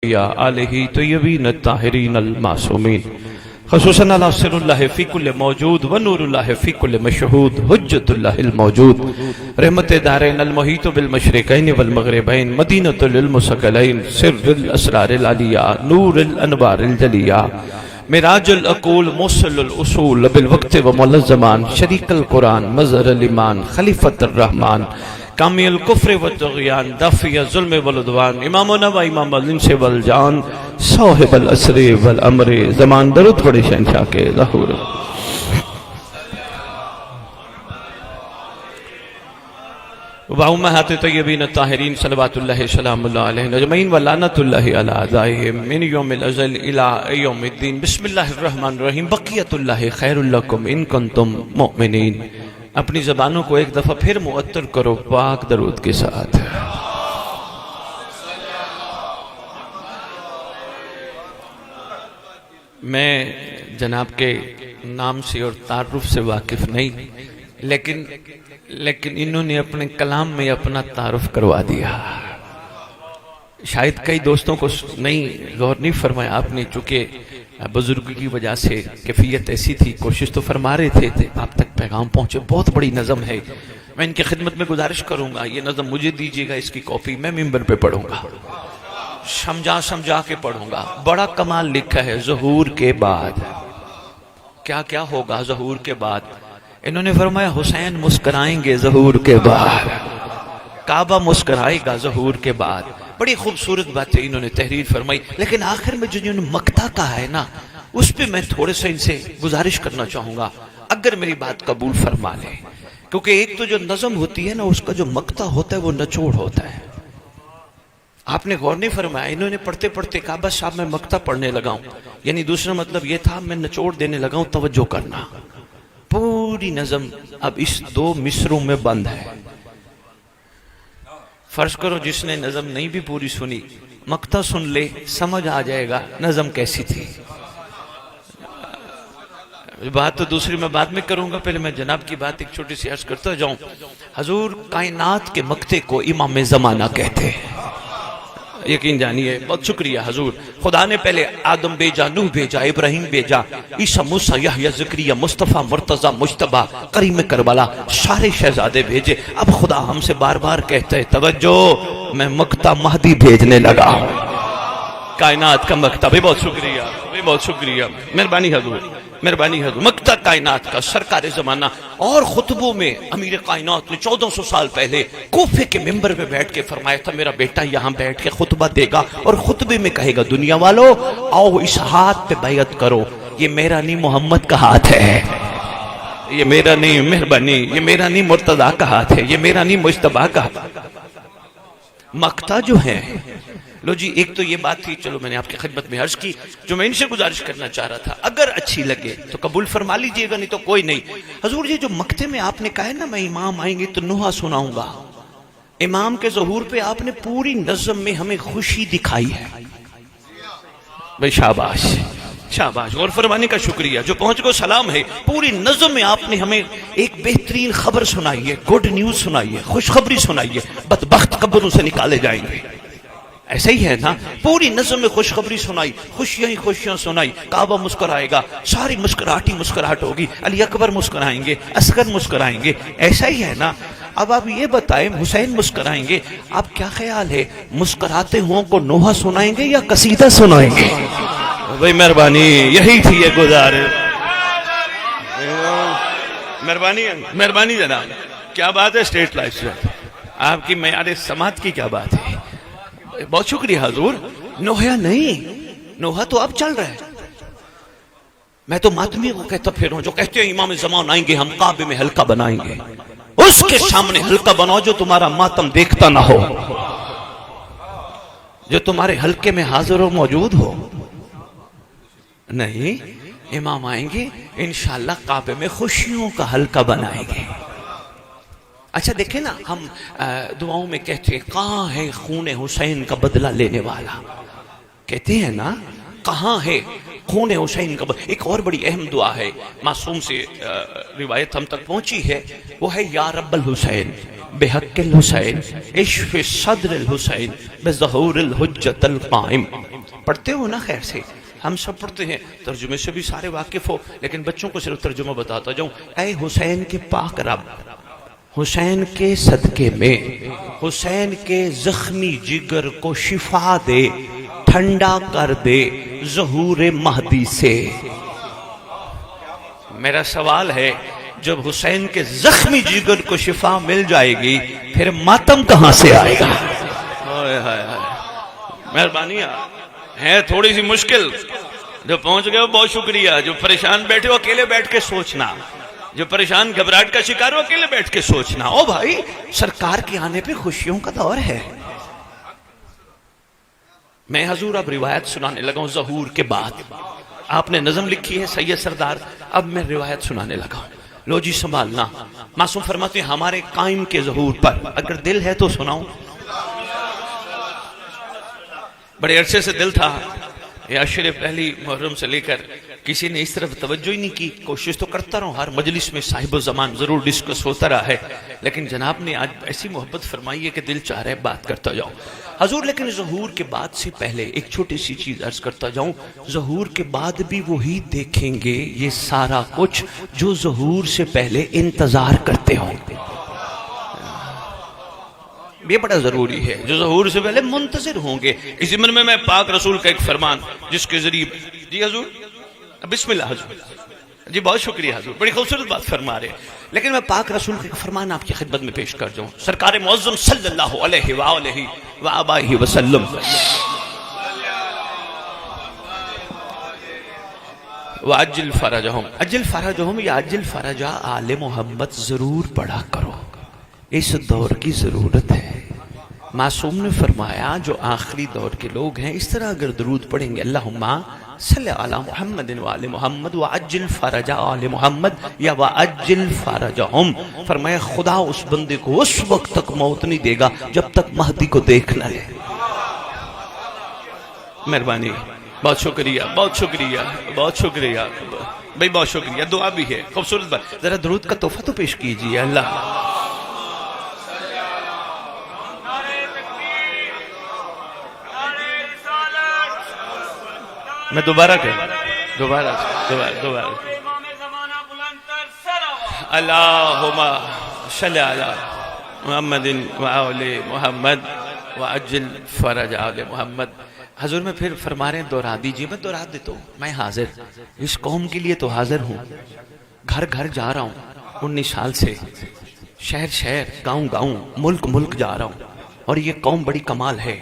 یا آلہ طیبین الطاہرین المعصومین خصوصاً علی سر اللہ فی کل موجود و نور اللہ فی کل مشہود حجت اللہ الموجود رحمت دارین المحیط بالمشرقین والمغربین مدینۃ للمثقلین سر الاسرار العلیہ نور الانوار الجلیہ معراج العقول موصل الاصول بالوقت و ملزمان شریک القرآن مظہر الایمان خلیفۃ الرحمن کامی الکفر والطغیان دافع الظلم والعدوان امامنا و امام الانس والجان صاحب العصر والامر زمان درود پڑے شہنشاہ کے ظہور وامہات طیبین الطاہرین صلوات اللہ سلام اللہ علیہ اجمعین ولعنت اللہ علی اعدائہم من یوم الازل الی یوم الدین بسم اللہ الرحمن الرحیم بقیت اللہ خیر لکم ان کنتم مؤمنین اپنی زبانوں کو ایک دفعہ پھر معطر کرو پاک درود کے ساتھ میں جناب کے نام سے اور تعارف سے واقف نہیں لیکن انہوں نے اپنے کلام میں اپنا تعارف کروا دیا شاید کئی دوستوں کو نہیں غور نہیں فرمایا آپ نے چونکہ بزرگ کی وجہ سے کیفیت ایسی تھی کوشش تو فرما رہے تھے آپ تک پیغام پہنچے بہت بڑی نظم ہے میں ان کی خدمت میں گزارش کروں گا یہ نظم مجھے دیجیے گا اس کی کاپی میں ممبر پہ پڑھوں گا سمجھا کے پڑھوں گا بڑا کمال لکھا ہے ظہور کے بعد کیا ہوگا ظہور کے بعد انہوں نے فرمایا حسین مسکرائیں گے ظہور کے بعد کعبہ مسکرائے گا ظہور کے بعد بڑی خوبصورت باتیں انہوں نے تحریر فرمائی لیکن آخر میں جو انہوں نے مقطع کہا ہے نا اس پہ میں تھوڑے سے ان سے گزارش کرنا چاہوں گا اگر میری بات قبول فرما لیں کیونکہ ایک تو جو نظم ہوتی ہے نا اس کا جو مقطع ہوتا ہے وہ نچوڑ ہوتا ہے آپ نے غور نہیں فرمایا انہوں نے پڑھتے پڑھتے کعبہ صاحب میں مقطع پڑھنے لگا ہوں یعنی دوسرا مطلب یہ تھا میں نچوڑ دینے لگا ہوں توجہ کرنا پوری نظم اب اس دو مصروں میں بند ہے فرض کرو جس نے نظم نہیں بھی پوری سنی مقطع سن لے سمجھ آ جائے گا نظم کیسی تھی بات تو دوسری میں بعد میں کروں گا پہلے میں جناب کی بات ایک چھوٹی سی عرض کرتا جاؤں حضور کائنات کے مقطع کو امام زمانہ کہتے ہیں یقین جانیے بہت شکریہ حضور خدا نے پہلے آدم بھیجا نوح بھیجا ابراہیم بھیجا عیسیٰ موسیٰ یحییٰ زکریا مصطفیٰ مرتضی مجتبیٰ کریم کربلا سارے شہزادے بھیجے اب خدا ہم سے بار بار کہتا ہے توجہ میں مقطع مہدی بھیجنے لگا ہوں کائنات کا مقطع بھی بہت شکریہ مہربانی حضور مقطع کائنات کا سرکار زمانہ اور خطبوں میں امیر کائنات نے 1400 سال پہلے کوفے کے ممبر پہ بیٹھ کے فرمایا تھا میرا بیٹا یہاں بیٹھ کے خطبہ دے گا اور خطبے میں کہے گا دنیا والو آؤ اس ہاتھ پہ بیعت کرو یہ میرا نہیں محمد کا ہاتھ ہے یہ میرا نہیں مہربانی یہ میرا نہیں مرتضیٰ کا ہاتھ ہے یہ میرا نہیں مجتبیٰ کا مقطع جو ہے لو جی ایک تو یہ بات تھی چلو میں نے آپ کی خدمت میں عرض کی جو میں ان سے گزارش کرنا چاہ رہا تھا اگر اچھی لگے تو قبول فرما لیجئے گا نہیں تو کوئی نہیں حضور یہ جو مقطع میں آپ نے کہا ہے نا میں امام آئیں گے تو نوحہ سناؤں گا امام کے ظہور پہ آپ نے پوری نظم میں ہمیں خوشی دکھائی ہے بھئی شاباش غور فرمانے کا شکریہ جو پہنچ کو سلام ہے پوری نظم میں آپ نے ہمیں ایک بہترین خبر سنائی ہے گڈ نیوز سنائی ہے خوشخبری سنائی ہے بدبخت قبروں سے نکالے جائیں گے ایسا ہی ہے نا پوری نظم میں خوشخبری سنائی خوشیاں ہی خوشیاں سنائی کعبہ مسکرائے گا ساری مسکراہٹ ہوگی علی اکبر مسکرائیں گے اصغر مسکرائیں گے ایسا ہی ہے نا اب آپ یہ بتائیں حسین مسکرائیں گے آپ کیا خیال ہے مسکراتے ہوں کو نوحہ سنائیں گے یا قصیدہ سنائیں گے بھئی مہربانی یہی تھی یہ گزارش مہربانی جناب کیا بات ہے اسٹریٹ لائف سے آپ کی معیار سماعت کی کیا بات ہے بہت شکریہ حضور نوحہ نہیں نوحہ تو اب چل رہا ہے میں تو ماتمی کو کہتا پھر ہوں جو کہتے ہیں امام زمان آئیں گے ہم کعبے میں حلقہ بنائیں گے اس کے سامنے حلقہ بناؤ جو تمہارا ماتم دیکھتا نہ ہو جو تمہارے حلقے میں حاضر و موجود ہو نہیں امام آئیں گے انشاءاللہ کعبے میں خوشیوں کا حلقہ بنائیں گے اچھا دیکھیں نا ہم دعاؤں میں کہتے ہیں کہاں ہے خون حسین کا بدلہ لینے والا کہتے ہیں نا کہاں ہے خون حسین کا بدلہ ایک اور بڑی اہم دعا ہے معصوم سے روایت ہم تک پہنچی ہے وہ ہے یا رب الحسین بحق الحسین اشف صدر الحسین بظہور الحجت القائم پڑھتے ہو نا خیر سے؟ ہم سب پڑھتے ہیں، ترجمے سے بھی سارے واقف ہو، لیکن بچوں کو صرف ترجمہ بتاتا جاؤں۔ اے حسین کے پاک رب، حسین کے صدقے میں حسین کے زخمی جگر کو شفا دے، ٹھنڈا کر دے ظہور مہدی سے۔ میرا سوال ہے، جب حسین کے زخمی جگر کو شفا مل جائے گی پھر ماتم کہاں سے آئے گا؟ مہربانی ہے تھوڑی سی مشکل، جو پہنچ گئے ہو بہت شکریہ، جو پریشان بیٹھے ہو اکیلے بیٹھ کے سوچنا، جو پریشان گھبراہٹ کا شکار ہو اکیلے بیٹھ کے سوچنا۔ او بھائی، سرکار کے آنے پہ خوشیوں کا دور ہے۔ میں حضور اب روایت سنانے لگا ہوں ظہور کے بعد۔ آپ نے نظم لکھی ہے سید سردار، اب میں روایت سنانے لگا ہوں، لو جی سنبھالنا۔ معصوم فرماتے ہیں ہمارے قائم کے ظہور پر اگر دل ہے تو سناؤں۔ بڑے عرصے سے دل تھا، یا عشر پہلی محرم سے لے کر کسی نے اس طرف توجہ ہی نہیں کی، کوشش تو کرتا رہا ہوں، ہر مجلس میں صاحب الزمان ضرور ڈسکس ہوتا رہا ہے، لیکن جناب نے آج ایسی محبت فرمائی ہے کہ دل چاہ رہا ہے بات کرتا جاؤں حضور۔ لیکن ظہور کے بعد سے پہلے ایک چھوٹی سی چیز عرض کرتا جاؤں، ظہور کے بعد بھی وہی دیکھیں گے یہ سارا کچھ جو ظہور سے پہلے انتظار کرتے ہوں۔ یہ بڑا ضروری ہے، جو ظہور سے پہلے منتظر ہوں گے۔ اس ضمن میں پاک رسول کا ایک فرمان جس کے ذریعے، جی حضور بسم اللہ حضور، جی بہت شکریہ حضور، بڑی خوبصورت بات فرما رہے ہیں، لیکن میں پاک رسول کا ایک فرمان آپ کی خدمت میں پیش کر جاؤں۔ سرکار معظم صلی اللہ علیہ وآلہ وآبائہ وسلم وعجل فرجہم، عجل فرجہم یا عجل فرجہ آل محمد ضرور پڑھا کرو، اس دور کی ضرورت ہے۔ معصوم نے فرمایا جو آخری دور کے لوگ ہیں اس طرح اگر درود پڑھیں گے، اللہم صلی علی محمد وآل محمد وعجل فرج آل محمد یا وعجل فرجہم، فرمایا خدا اس بندے کو اس وقت تک موت نہیں دے گا جب تک مہدی کو دیکھ نہ لے۔ مہربانی، بہت شکریہ، بہت شکریہ، بہت شکریہ بھائی، بہت شکریہ، دعا بھی ہے خوبصورت بات، ذرا درود کا تحفہ تو پیش کیجیے۔ اللہ میں دوبارہ دوبارہ اللہم صلی علی محمد وآل محمد وعجل فرج آل محمد۔ حضور میں پھر فرما رہے ہیں دہرا دیجئے، میں دہرا دیتا ہوں، میں حاضر، اس قوم کے لیے تو حاضر ہوں، گھر گھر جا رہا ہوں 19 سال سے، شہر شہر، گاؤں گاؤں، ملک ملک جا رہا ہوں، اور یہ قوم بڑی کمال ہے،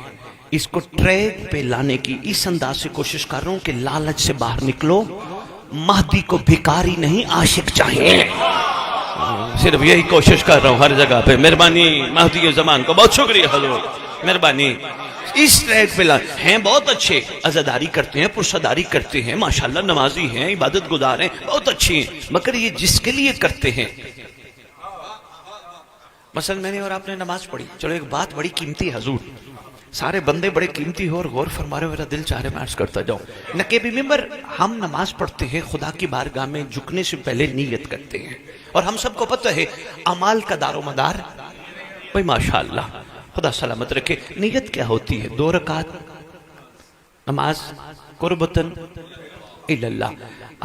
اس کو ٹریک پہ لانے کی اس انداز سے کوشش کر رہا ہوں کہ لالچ سے باہر نکلو، مہدی کو بھکاری نہیں عاشق چاہیے، صرف یہی کوشش کر رہا ہوں ہر جگہ پہ۔ مہربانی مہدی زمان کو، بہت شکریہ حضور، مہربانی اس ٹریک پہ ہیں، بہت اچھے، عزاداری کرتے ہیں، پرسداری کرتے ہیں، ماشاءاللہ نمازی ہیں، عبادت گزار ہیں، بہت اچھی ہیں، مگر یہ جس کے لیے کرتے ہیں، مثلا میں نے اور آپ نے نماز پڑھی، چلو ایک بات بڑی قیمتی حضور، سارے بندے بڑے قیمتی ہو اور غور فرما رہے ہو، میرا دل چاہ رہے میں عرض کرتا جاؤں، نقیب ممبر ہم نماز پڑھتے ہیں، خدا کی بارگاہ میں جھکنے سے پہلے نیت کرتے ہیں، اور ہم سب کو پتہ ہے اعمال کا دار و مدار، بھئی ماشاءاللہ خدا سلامت رکھے، نیت کیا ہوتی ہے؟ 2 رکعت نماز قربتاً اللہ۔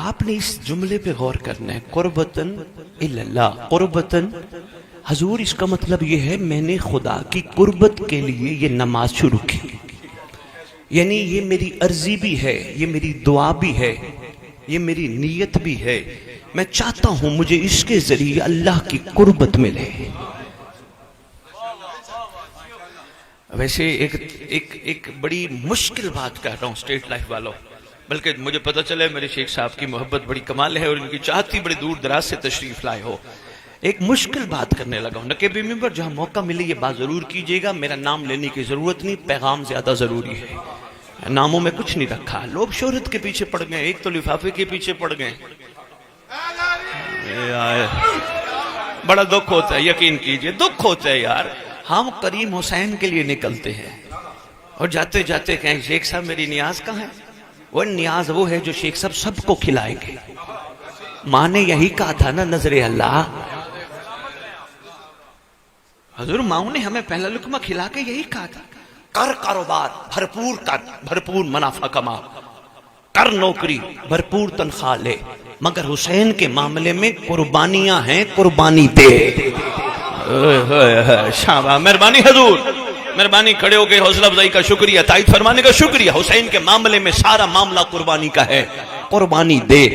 آپ نے اس جملے پہ غور کرنا ہے، قربتاً اللہ، قربتاً، حضور اس کا مطلب یہ ہے میں نے خدا کی قربت کے لیے یہ نماز شروع کی، یعنی یہ میری عرضی بھی ہے، یہ میری دعا بھی ہے، یہ میری نیت بھی ہے، میں چاہتا ہوں مجھے اس کے ذریعے اللہ کی قربت ملے۔ ویسے ایک بڑی مشکل بات کر رہا ہوں اسٹیٹ لائف والوں، بلکہ مجھے پتہ چلے میرے شیخ صاحب کی محبت بڑی کمال ہے اور ان کی چاہتی بڑی دور دراز سے تشریف لائے ہو، ایک مشکل بات کرنے لگا ہوں، نقیب ممبر جہاں موقع ملے یہ بات ضرور کیجئے گا، میرا نام لینے کی ضرورت نہیں، پیغام زیادہ ضروری ہے، ناموں میں کچھ نہیں رکھا، لوگ شہرت کے پیچھے پڑ گئے، ایک تو لفافے کے پیچھے پڑ گئے، بڑا دکھ ہوتا ہے، یقین کیجئے دکھ ہوتا ہے یار، ہم کریم حسین کے لیے نکلتے ہیں اور جاتے جاتے کہیں شیخ صاحب میری نیاز کہاں ہے؟ وہ نیاز وہ ہے جو شیخ صاحب سب کو کھلائیں گے، ماں نے یہی کہا تھا نا نظر اللہ، حضور ماں نے ہمیں پہلا لقمہ کھلا کے یہی کہا تھا، کر کاروبار بھرپور کر، بھرپور منافع کما، کر نوکری بھرپور تنخواہ لے، مگر حسین کے معاملے میں قربانیاں ہیں، قربانی دے۔ شاباش، مہربانی حضور، مہربانی، کھڑے ہو کے حوصلہ افزائی کا شکریہ، تائید فرمانے کا شکریہ۔ حسین کے معاملے میں سارا معاملہ قربانی کا ہے، قربانی دے۔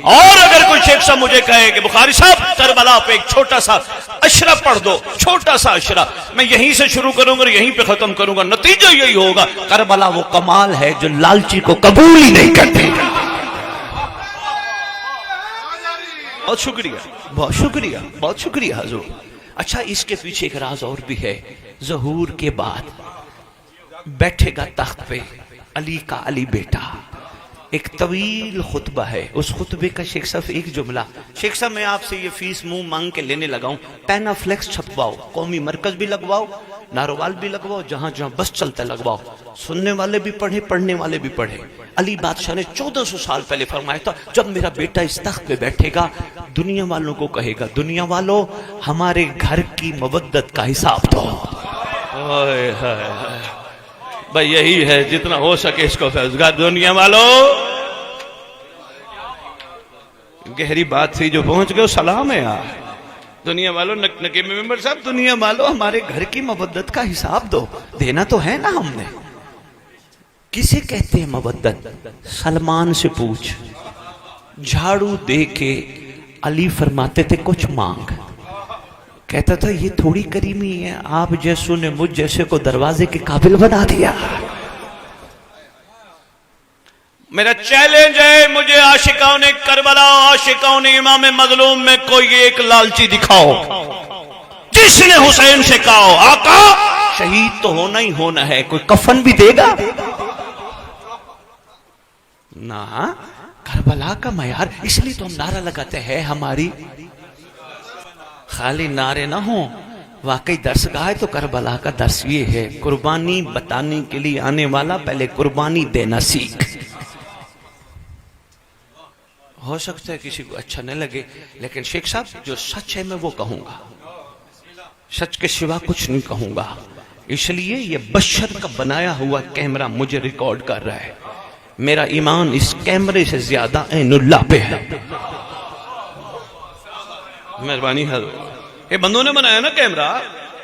اور اگر کوئی شیخ صاحب مجھے کہے کہ بخاری صاحب کربلا پہ ایک چھوٹا سا اشرہ پڑھ دو، چھوٹا سا اشرہ، میں یہیں سے شروع کروں گا اور یہیں پہ ختم کروں گا، نتیجہ یہی ہوگا، کربلا وہ کمال ہے جو لالچی کو قبول ہی نہیں کرتے۔ بہت شکریہ، بہت شکریہ، بہت شکریہ حضور۔ اچھا، اس کے پیچھے ایک راز اور بھی ہے۔ ظہور کے بعد بیٹھے گا تخت پہ علی کا علی بیٹا، ایک طویل خطبہ ہے، اس خطبے کا شیخ صاحب ایک جملہ، شیخ صاحب میں آپ سے یہ فیس منہ مانگ کے لینے لگا ہوں، پینا فلیکس چھپواؤ، قومی مرکز بھی لگواؤ، ناروال بھی لگواؤ، جہاں جہاں بس چلتا لگواؤ، سننے والے بھی پڑھے، پڑھنے والے بھی پڑھے۔ علی بادشاہ نے 1400 سال پہلے فرمایا تھا، جب میرا بیٹا اس تخت پہ بیٹھے گا دنیا والوں کو کہے گا، دنیا والوں ہمارے گھر کی مودت کا حساب دو۔ بھئی یہی ہے، جتنا ہو سکے اس کو فیضگار، دنیا والوں، گہری بات تھی جو پہنچ گئے، سلام ہے یار، دنیا والوں، نقیب ممبر صاحب، دنیا والوں ہمارے گھر کی مودت کا حساب دو، دینا تو ہے نا ہم نے۔ کسے کہتے ہیں مودت؟ سلمان سے پوچھ، جھاڑو دے کے علی فرماتے تھے کچھ مانگ، کہتا تھا یہ تھوڑی کریمی ہے، آپ جیسوں نے مجھ جیسے کو دروازے کے قابل بنا دیا۔ میرا چیلنج ہے، مجھے عاشقان کربلا، عاشقان امام مظلوم میں کوئی ایک لالچی دکھاؤ جس نے حسین سے کہا آقا شہید تو ہونا ہی ہونا ہے، کوئی کفن بھی دے گا نا۔ کربلا کا معیار، اس لیے تو ہم نعرہ لگاتے ہیں، ہماری خالی نعرے نہ ہوں، واقعی درس گاہ ہے تو کربلا کا درس یہ ہے، قربانی بتانے کے لیے آنے والا پہلے قربانی دینا سیکھ۔ ہو سکتا ہے کسی کو اچھا نہ لگے، لیکن شیخ صاحب جو سچ ہے میں وہ کہوں گا، سچ کے سوا کچھ نہیں کہوں گا، اس لیے یہ بشر کا بنایا ہوا کیمرہ مجھے ریکارڈ کر رہا ہے، میرا ایمان اس کیمرے سے زیادہ عین اللہ پہ ہے۔ مہربانی ہے، یہ بندوں نے بنایا نا کیمرہ،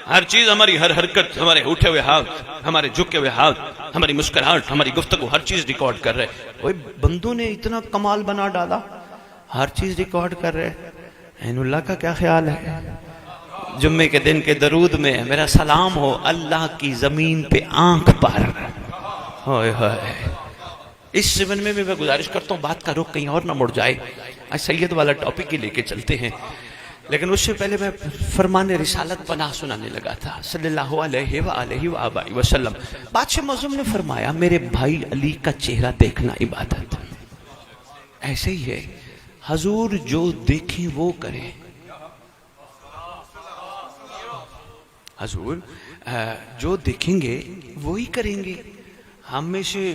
ہر چیز ہماری، ہر حرکت، ہمارے اٹھے ہوئے ہاتھ، ہمارے جھکے ہوئے ہاتھ، ہماری مسکراہٹ، ہماری گفتگو، ہر چیز ریکارڈ کر رہے۔ وہ بندوں نے اتنا کمال بنا ڈالا، ہر چیز ریکارڈ کر رہے۔ عین اللہ کا کیا خیال ہے؟ جمعے کے دن کے درود میں میرا سلام ہو اللہ کی زمین پہ آنکھ پر۔ ہوئے ہوئے، اس زمن میں بھی میں گزارش کرتا ہوں بات کا رخ کہیں اور نہ مڑ جائے، آج سید والا ٹاپک ہی لے کے چلتے ہیں، لیکن اس سے پہلے میں فرمان رسالت پناہ سنانے لگا تھا صلی اللہ علیہ وآلہ وآبائہ وسلم۔ بادشاہ معظم نے فرمایا میرے بھائی علی کا چہرہ دیکھنا عبادت، ایسے ہی ہے حضور جو دیکھیں وہ کرے، حضور جو دیکھیں گے وہی کریں گے۔ ہم میں سے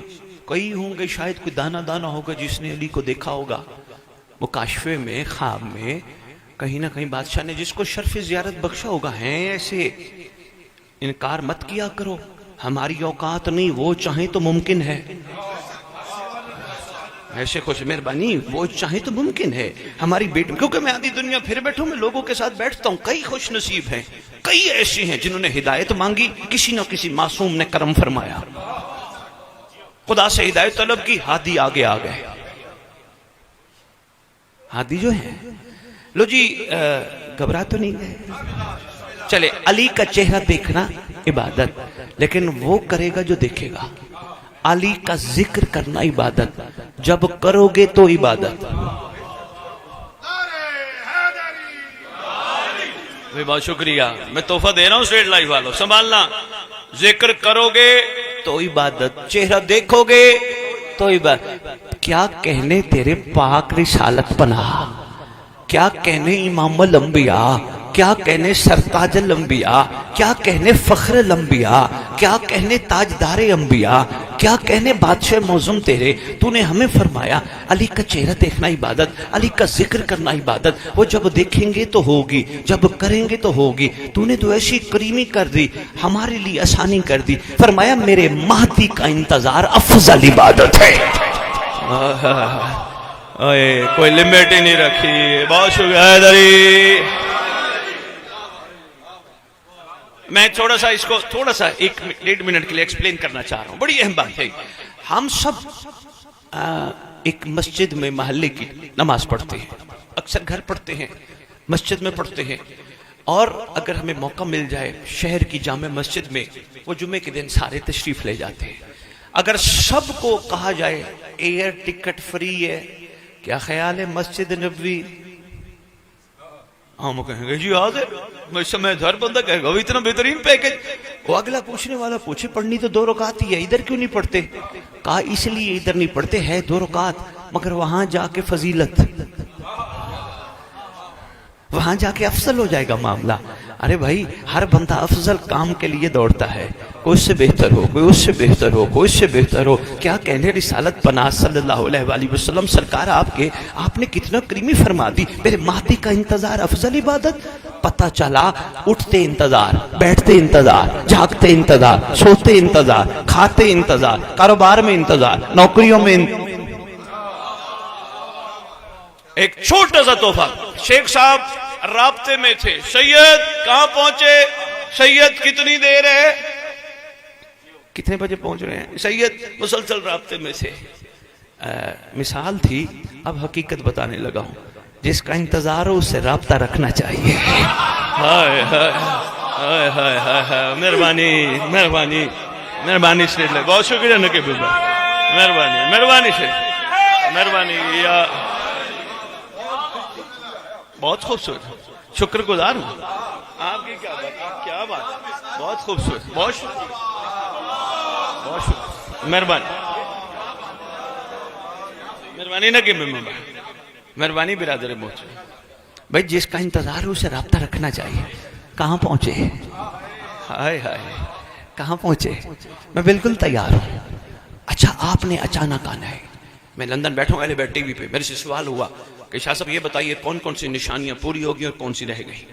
کئی ہوں گے، شاید کوئی دانا دانا ہوگا جس نے علی کو دیکھا ہوگا مکاشفے میں، خواب میں، کہیں نہ کہیں بادشاہ نے جس کو شرف زیارت بخشا ہوگا۔ ہیں ایسے، انکار مت کیا کرو، ہماری اوقات نہیں، وہ چاہیں تو ممکن ہے، ایسے خوش مہربانی، وہ چاہیں تو ممکن ہے ہماری بیٹی، کیونکہ میں آدھی دنیا پھر بیٹھوں، میں لوگوں کے ساتھ بیٹھتا ہوں، کئی خوش نصیب ہیں، کئی ایسے ہیں جنہوں نے ہدایت مانگی، کسی نہ کسی معصوم نے کرم فرمایا، خدا سے ہدایت طلب کی، ہادی آگے آ گئے۔ ہادی جو ہے، لو جی گھبرا تو نہیں گئے، چلے علی کا چہرہ دیکھنا عبادت، لیکن وہ کرے گا جو دیکھے گا۔ علی کا ذکر کرنا عبادت، جب کرو گے تو عبادت۔ بہت شکریہ، میں تحفہ دے رہا ہوں اسٹریٹ لائف والوں، سنبھالنا، ذکر کرو گے تو عبادت، چہرہ دیکھو گے تو عبادت۔ کیا کہنے تیرے پاک رسالت پناہ، کیا کہنے امام الانبیاء، کیا کہنے سرتاج الانبیاء، کیا کہنے فخر الانبیاء، کیا کہنے تاجدار انبیاء، کیا کہنے بادشاہ معظم تیرے. تو نے ہمیں فرمایا علی کا چہرہ دیکھنا عبادت، علی کا ذکر کرنا عبادت. وہ جب دیکھیں گے تو ہوگی، جب کریں گے تو ہوگی. تو نے تو ایسی کریمی کر دی، ہمارے لیے آسانی کر دی. فرمایا میرے مہدی کا انتظار افضل عبادت ہے. کوئی لمٹ ہی نہیں رکھی. بہت شکریہ حیدری. میں تھوڑا سا اس کو تھوڑا سا 1-1.5 منٹ کے لیے ایکسپلین کرنا چاہ رہا ہوں. بڑی اہم بات ہے. ہم سب ایک مسجد میں محلے کی نماز پڑھتے ہیں، اکثر گھر پڑھتے ہیں، مسجد میں پڑھتے ہیں. اور اگر ہمیں موقع مل جائے شہر کی جامع مسجد میں، وہ جمعے کے دن سارے تشریف لے جاتے ہیں. اگر سب کو کہا جائے ایئر ٹکٹ فری ہے، کیا خیال ہے مسجد نبوی؟ ہم کہیں گے جی حاضر. میں ہر بندہ کہے گا وہ اتنا بہترین پیکج. وہ اگلا پوچھنے والا پوچھے پڑھنی تو 2 رکعت ہی ہے، ادھر کیوں نہیں پڑھتے؟ کہا اس لیے ادھر نہیں پڑھتے، ہے 2 رکعت مگر وہاں جا کے فضیلت، وہاں جا کے افضل ہو جائے گا معاملہ. ارے بھائی ہر بندہ افضل کام کے لیے دوڑتا ہے، کوئی اس سے بہتر ہو، کوئی اس سے بہتر ہو، کوئی اس سے بہتر ہو. کیا کہنے رسالت پناہ صلی اللہ علیہ وآلہ وسلم سرکار آپ نے کتنا کریمی فرما دی. میرے مہدی کا انتظار افضل عبادت. پتہ چلا اٹھتے انتظار، بیٹھتے انتظار، جاگتے انتظار، سوتے انتظار، کھاتے انتظار، کاروبار میں انتظار، نوکریوں میں ایک چھوٹا سا تحفہ. شیخ صاحب رابطے میں تھے. سید کہاں پہنچے؟ سید کتنی دیر ہے؟ کتنے بجے پہنچ رہے ہیں؟ سید مسلسل رابطے میں تھے. مثال تھی، اب حقیقت بتانے لگا ہوں. جس کا انتظار ہو اس سے رابطہ رکھنا چاہیے. ہائے ہائے ہائے ہائے ہائے. مہربانی مہربانی مہربانی سے. بہت شکریہ نقیب بھائی، مہربانی مہربانی سے، مہربانی. بہت خوبصورت، شکر گزار ہوں آپ کی. کیا بات، کیا بات، بہت خوبصورت. بہت شکریہ، بہت شکریہ. مہربانی مہربانی نہ کہ مہربانی برادر موجود. بھائی جس کا انتظار ہو اسے رابطہ رکھنا چاہیے. کہاں پہنچے؟ ہائے ہائے کہاں پہنچے؟ میں بالکل تیار ہوں. اچھا آپ نے اچانک آنا ہے. میں لندن بیٹھا ہوں ایل ٹی وی پہ. میرے سے سوال ہوا کہ شاہ صاحب یہ بتائیے کون کون سی نشانیاں پوری ہوگی اور کون سی رہ گئی.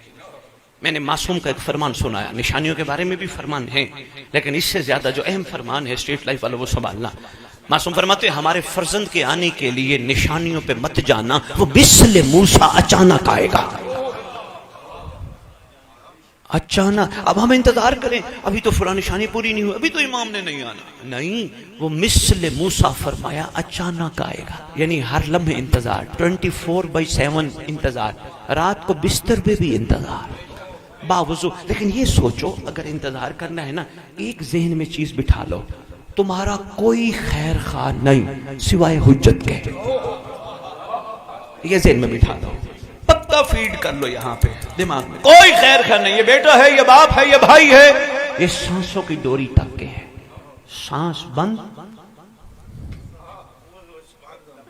میں نے معصوم کا ایک فرمان سنایا. نشانیوں کے بارے میں بھی فرمان ہیں، لیکن اس سے زیادہ جو اہم فرمان ہے اسٹریٹ لائف والا وہ سنبھالنا. معصوم فرماتے ہیں ہمارے فرزند کے آنے کے لیے نشانیوں پہ مت جانا، وہ مثل موسیٰ اچانک آئے گا. اچانک. اب ہم انتظار کریں ابھی تو فلاں نشانی پوری نہیں ہوئی، ابھی تو امام نے نہیں آنا. نہیں، وہ مثل موسیٰ فرمایا اچانک آئے گا. یعنی ہر لمحے انتظار، 24/7 انتظار. رات کو بستر پہ بھی انتظار باوضو. لیکن یہ سوچو اگر انتظار کرنا ہے نا، ایک ذہن میں چیز بٹھا لو، تمہارا کوئی خیر خواہ نہیں سوائے حجت کے. یہ ذہن میں بٹھا دو، پتہ فیڈ کر لو یہاں پہ دماغ میں. کوئی خیر خواہ نہیں، یہ بیٹا ہے، یہ باپ ہے، یہ بھائی ہے، یہ سانسوں کی ڈوری تک کے ہے. سانس بند،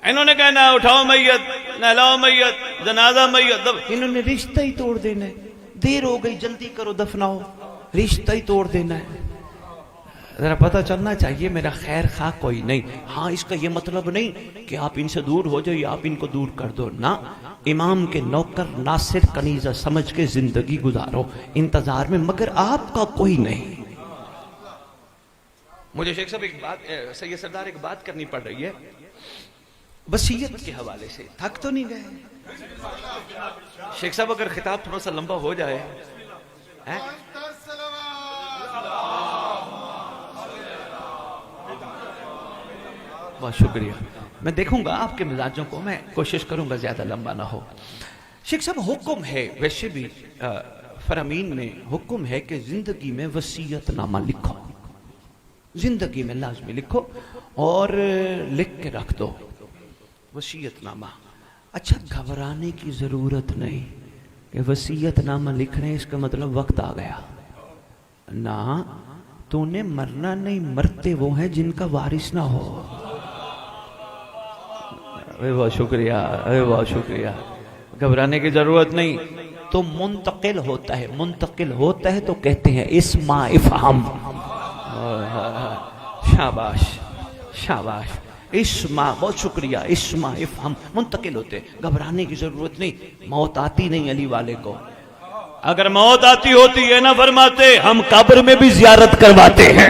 انہوں نے کہنا اٹھاؤ میت، نہلاؤ میت، جنازہ میت. انہوں نے رشتہ ہی توڑ دینا ہے. دیر ہو گئی جلدی کرو دفناؤ، رشتہ ہی توڑ دینا ہے. ذرا پتہ چلنا چاہیے میرا خیر خواہ کوئی نہیں. ہاں اس کا یہ مطلب نہیں کہ آپ ان سے دور ہو جاؤ یا آپ ان کو دور کر دو. نہ، امام کے نوکر ناصر کنیزہ سمجھ کے زندگی گزارو انتظار میں، مگر آپ کا کوئی نہیں. مجھے شیخ صاحب ایک بات، سید سردار ایک بات کرنی پڑ رہی ہے وصیت کے حوالے سے. تھک تو نہیں گئے شیخ صاحب؟ اگر خطاب تھوڑا سا لمبا ہو جائے. بہت شکریہ. میں دیکھوں گا آپ کے مزاجوں کو، میں کوشش کروں گا زیادہ لمبا نہ ہو. شیخ صاحب حکم ہے، ویسے بھی فرامین میں حکم ہے کہ زندگی میں وصیت نامہ لکھو. زندگی میں لازمی لکھو اور لکھ کے رکھ دو وصیت نامہ. اچھا گھبرانے کی ضرورت نہیں کہ وصیت نامہ لکھ رہے ہیں اس کا مطلب وقت آ گیا. نہ، تو نے مرنا نہیں، مرتے وہ ہیں جن کا وارث نہ ہو. بہت شکریہ، بہت شکریہ. گھبرانے کی ضرورت نہیں. تو منتقل ہوتا ہے، منتقل ہوتا ہے تو کہتے ہیں اسما افہم. شاباش شاباش. اسما، بہت شکریہ. اسما افہم، منتقل ہوتے. گھبرانے کی ضرورت نہیں، موت آتی نہیں علی والے کو. اگر موت آتی ہوتی ہے نا فرماتے ہم قبر میں بھی زیارت کرواتے ہیں.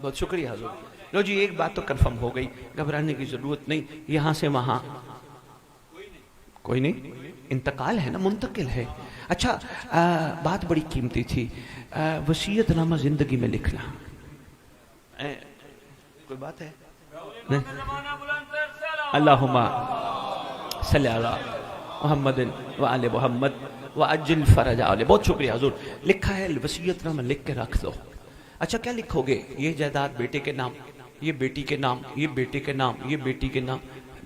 بہت شکریہ حضور. لو جی ایک بات تو کنفرم ہو گئی، گھبرانے کی ضرورت نہیں. یہاں سے وہاں کوئی نہیں، انتقال ہے نا، منتقل ہے. اچھا بات بڑی قیمتی تھی، وصیت نامہ زندگی میں لکھنا. کوئی بات ہے؟ اللہم صلی علی محمد وآل محمد وعجل فرج آلہ. بہت شکریہ حضور. لکھا ہے وصیت نامہ لکھ کے رکھ دو. اچھا کیا لکھو گے؟ یہ جائیداد بیٹے کے نام، یہ بیٹی کے نام، یہ بیٹے کے نام، یہ بیٹی کے نام.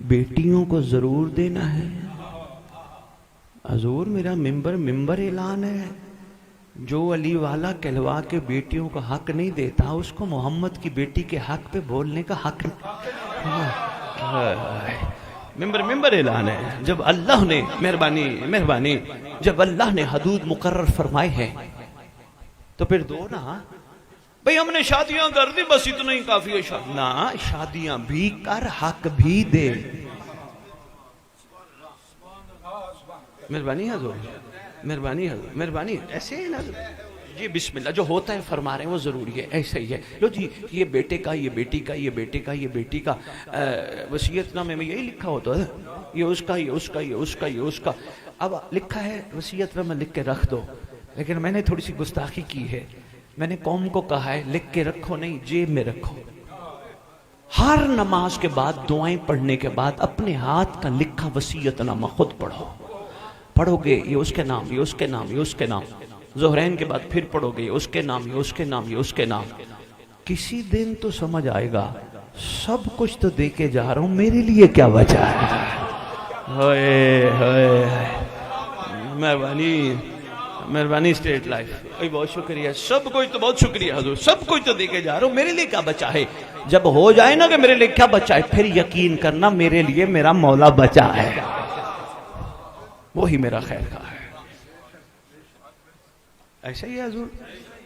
بیٹیوں کو ضرور دینا ہے حضور. میرا ممبر اعلان ہے، جو علی والا کہلوا کے بیٹیوں کا حق نہیں دیتا اس کو محمد کی بیٹی کے حق پہ بولنے کا حق نہیں. ممبر اعلان ہے. جب اللہ نے مہربانی جب اللہ نے حدود مقرر فرمائے ہیں تو پھر دو نا بھئی. ہم نے شادیاں کر دی بس اتنا ہی کافی ہے. شادیاں بھی کر، حق بھی دے. مہربانی حضور، مہربانی حضور، مہربانی. ایسے ہی نا جی بسم اللہ جو ہوتا ہے فرما رہے ہیں وہ ضروری ہے. ایسا ہی ہے. لو جی یہ بیٹے کا، یہ بیٹی کا، یہ بیٹے کا، یہ بیٹی کا. وصیت نامے میں یہی لکھا ہوتا ہے، یہ اس کا، یہ اس کا، یہ اس کا، یہ اس کا. اب لکھا ہے وصیت نامہ لکھ کے رکھ دو، لیکن میں نے تھوڑی سی گستاخی کی ہے. میں نے قوم کو کہا ہے لکھ کے رکھو نہیں، جیب میں رکھو. ہر نماز کے بعد دعائیں پڑھنے کے بعد اپنے ہاتھ کا لکھا وصیت نامہ خود پڑھو. پڑھو گے یہ اس کے نام، یہ اس کے نام، یہ اس کے نام. ظہرین کے بعد پھر پڑھو گے یہ اس کے نام، یہ اس کے نام، یہ اس کے نام. کسی دن تو سمجھ آئے گا سب کچھ تو دے کے جا رہا ہوں، میرے لیے کیا بچا ہے. مہربانی اسٹیٹ لائف. بہت شکریہ. سب کچھ تو بہت شکریہ حضور. سب کچھ تو دے کے جا رہا ہوں، میرے لیے کیا بچا ہے. جب ہو جائے نا کہ میرے لیے کیا بچا ہے پھر یقین کرنا میرے لیے میرا مولا بچا ہے، وہی میرا خیر خواہ ہے. ایسا ہی حضور.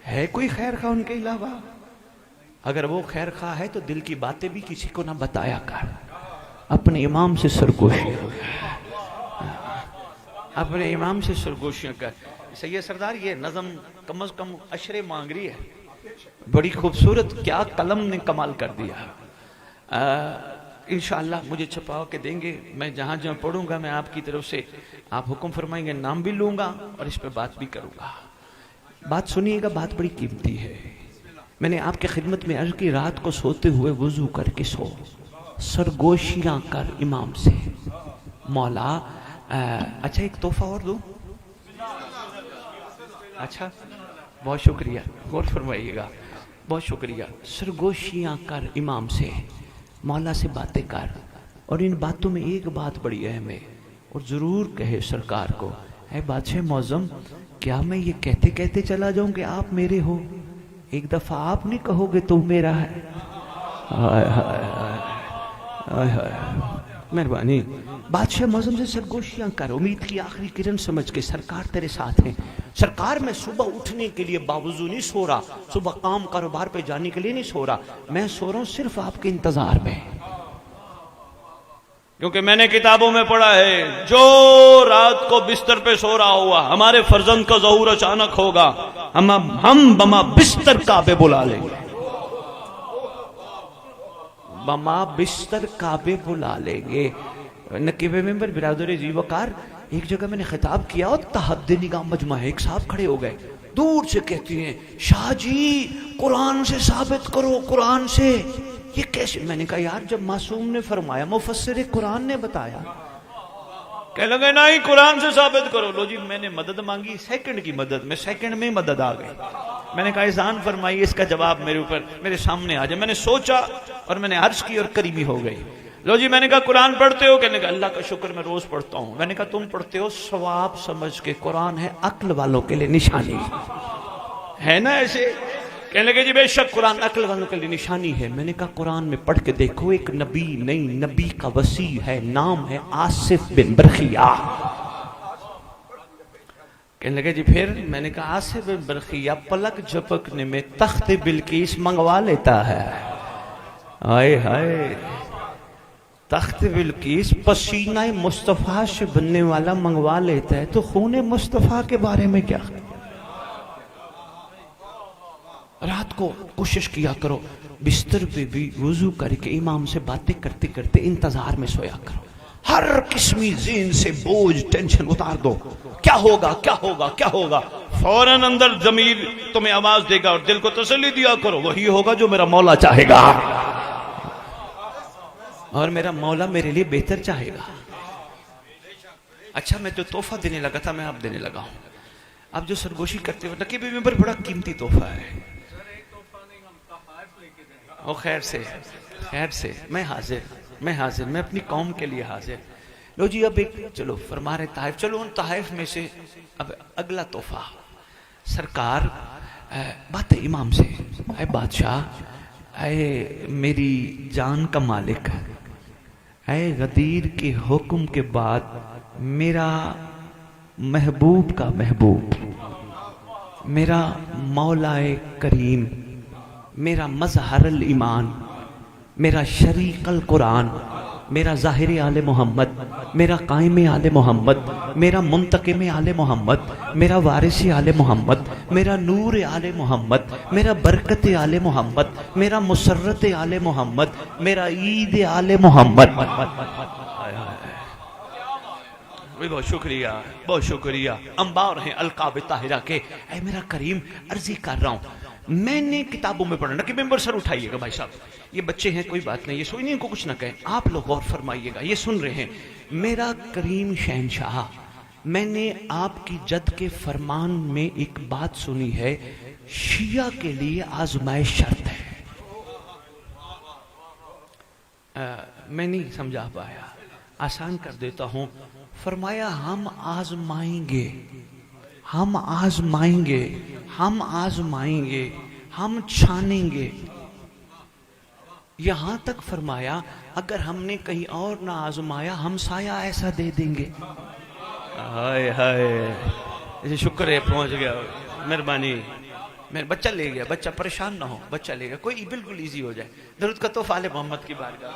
ہے کوئی خیر خواہ ان کے علاوہ؟ اگر وہ خیر خواہ ہے تو دل کی باتیں بھی کسی کو نہ بتایا کر. اپنے امام سے سرگوشی، اپنے امام سے سرگوشیاں کر. سید سردار یہ نظم کم از کم عشرے مانگ رہی ہے. بڑی خوبصورت، کیا قلم نے کمال کر دیا. انشاءاللہ مجھے چھپا کے دیں گے. میں جہاں جہاں پڑھوں گا میں آپ کی طرف سے آپ حکم فرمائیں گے نام بھی لوں گا اور اس پہ بات بھی کروں گا. بات سنیے گا، بات بڑی قیمتی ہے. میں نے آپ کے خدمت میں عرض کی رات کو سوتے ہوئے وضو کر کے سو، سرگوشیاں کر امام سے. مولا اچھا ایک تحفہ اور دوں. اچھا بہت شکریہ، غور فرمائیے گا. بہت شکریہ. سرگوشیاں کر امام سے، مولا سے باتیں کر. اور ان باتوں میں ایک بات بڑی اہم ہے اور ضرور کہے سرکار کو، اے بادشاہ معظم کیا میں یہ کہتے کہتے چلا جاؤں کہ آپ میرے ہو؟ ایک دفعہ آپ نہیں کہو گے تو میرا ہے. مہربانی. بادشاہ معظم سے سرگوشیاں کر، امید کی آخری کرن سمجھ کے سرکار تیرے ساتھ ہیں. سرکار میں صبح اٹھنے کے لیے باوضو نہیں سو رہا، صبح کام کاروبار پہ جانے کے لیے نہیں سو رہا، میں سو رہا ہوں صرف آپ کے انتظار میں. کیونکہ میں نے کتابوں میں پڑھا ہے جو رات کو بستر پہ سو رہا ہوا ہمارے فرزند کا ظہور اچانک ہوگا، ہم بما بستر کعبے بلا لیں گے. بما بستر کعبے بلا لیں گے. نقیب ممبر برادر جی وقار ایک جگہ میں نے خطاب کیا اور تحد نگاہ مجمع ہے. ایک صاحب کھڑے ہو گئے دور سے کہتی ہیں شاہ جی قرآن سے ثابت کرو، قرآن سے. یہ کیسے؟ میں نے کہا یار جب معصوم نے فرمایا، مفسر قرآن نے بتایا. کہنے لگے نہیں قرآن سے ثابت کرو. لو جی میں نے مدد مانگی، سیکنڈ کی مدد میں، سیکنڈ میں مدد آ گئی. میں نے کہا اذان فرمائی، اس کا جواب میرے اوپر میرے سامنے آ جائے. میں نے سوچا اور میں نے عرض کی اور قریبی ہو گئی. لو جی میں نے کہا قرآن پڑھتے ہو؟ کہنے لگا اللہ کا شکر میں روز پڑھتا ہوں. میں نے کہا تم پڑھتے ہو ثواب سمجھ کے، قرآن ہے عقل والوں کے لیے نشانی ہے نا. ایسے کہنے لگے جی بے شک قرآن عقل والوں کے لیے نشانی ہے. میں نے کہا قرآن میں پڑھ کے دیکھو, ایک نبی نہیں, نبی کا وسیع ہے, نام ہے آصف بن برخیہ. کہنے لگے جی پھر؟ میں نے کہا آصف بن برخیہ پلک جھپکنے میں تخت بلقیس منگوا لیتا ہے. آئے ہائے, تخت بلقیس پسینہ مصطفیٰ سے بننے والا منگوا لیتا ہے, تو خون مصطفیٰ کے بارے میں کیا؟ رات کو کوشش کیا کرو بستر پہ بھی وضو کر کے امام سے باتیں کرتے کرتے انتظار میں سویا کرو. ہر قسمی ذہن سے بوجھ ٹینشن اتار دو. کیا ہوگا کیا ہوگا کیا ہوگا, فوراً اندر ضمیر تمہیں آواز دے گا اور دل کو تسلی دیا کرو وہی ہوگا جو میرا مولا چاہے گا, اور میرا مولا میرے لیے بہتر چاہے گا. اچھا میں جو تحفہ دینے لگا تھا میں اب دینے لگا ہوں. اب جو سرگوشی کرتے ہوئے نقیب ممبر بڑا قیمتی تحفہ ہے. او خیر سے میں حاضر, میں اپنی قوم کے لیے حاضر. لو جی اب ایک چلو فرما رہے تحائف, چلو ان تحائف میں سے اب اگلا تحفہ. سرکار بات امام سے, اے بادشاہ, اے میری جان کا مالک, اے غدیر کے حکم کے بعد میرا محبوب کا محبوب, میرا مولا کریم, میرا مظہر الایمان, میرا شریک القرآن, میرا ظاہر آل محمد, میرا قائم آل محمد, میرا منتقم آل محمد, میرا وارث آل محمد, میرا نور آل محمد, میرا برکت آل محمد, میرا مسرت آل محمد, میرا عید آل محمد. بہت شکریہ انبار ہیں القاب طاہرہ کے. اے میرا کریم عرضی کر رہا ہوں, میں نے کتابوں میں پڑھا, کہ ممبر سر اٹھائیے گا بھائی صاحب, یہ بچے ہیں کوئی بات نہیں, یہ سوئی نہیں, ان کو کچھ نہ کہیں, آپ لوگ غور فرمائیے گا, یہ سن رہے ہیں. میرا کریم شہنشاہ, میں نے آپ کی جد کے فرمان میں ایک بات سنی ہے, شیعہ کے لیے آزمائش شرط ہے. میں نہیں سمجھا پایا, آسان کر دیتا ہوں. فرمایا ہم آزمائیں گے, ہم آزمائیں گے, ہم آزمائیں گے, ہم چھانیں گے. یہاں تک فرمایا اگر ہم نے کہیں اور نہ آزمایا ہم سایہ ایسا دے دیں گے. ہائے ہائے, شکر ہے پہنچ گیا, مہربانی. میں بچہ لے گیا, بچہ پریشان نہ ہو, بچہ لے گیا, کوئی بالکل ایزی ہو جائے. درود کا تحفہ آل محمد کی بارگاہ.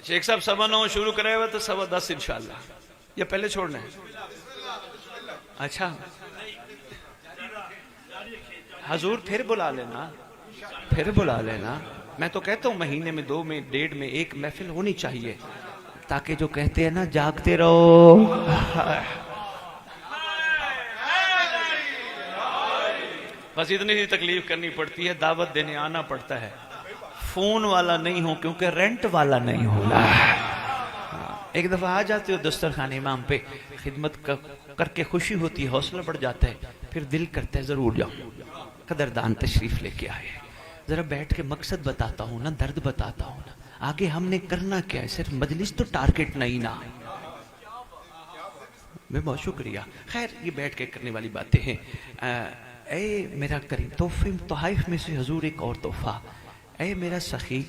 شیخ صاحب 9:15 شروع کرے ہوئے تو 10:15 انشاءاللہ, یہ پہلے چھوڑنا ہے. اچھا حضور پھر بلا لینا, میں تو کہتا ہوں مہینے میں 2 میں 1.5 میں 1 محفل ہونی چاہیے, تاکہ جو کہتے ہیں نا جاگتے رہو. بس اتنی سی تکلیف کرنی پڑتی ہے, دعوت دینے آنا پڑتا ہے. فون والا نہیں ہوں کیونکہ رینٹ والا نہیں ہونا. ایک دفعہ آ جاتے ہو دسترخوان امام پہ, خدمت کر کے خوشی ہوتی ہے, حوصلہ بڑھ جاتا ہے, پھر دل کرتا ہے ضرور جاؤں. قدردان تشریف لے کے آئے, ذرا بیٹھ کے مقصد بتاتا ہوں نا, درد بتاتا ہوں نا, آگے ہم نے کرنا کیا ہے, صرف مجلس تو ٹارگٹ نہیں نا. میں بہت شکریہ. خیر یہ بیٹھ کے کرنے والی باتیں ہیں. اے میرا کریم, تحائف میں سے حضور ایک اور تحفہ. اے میرا سخی,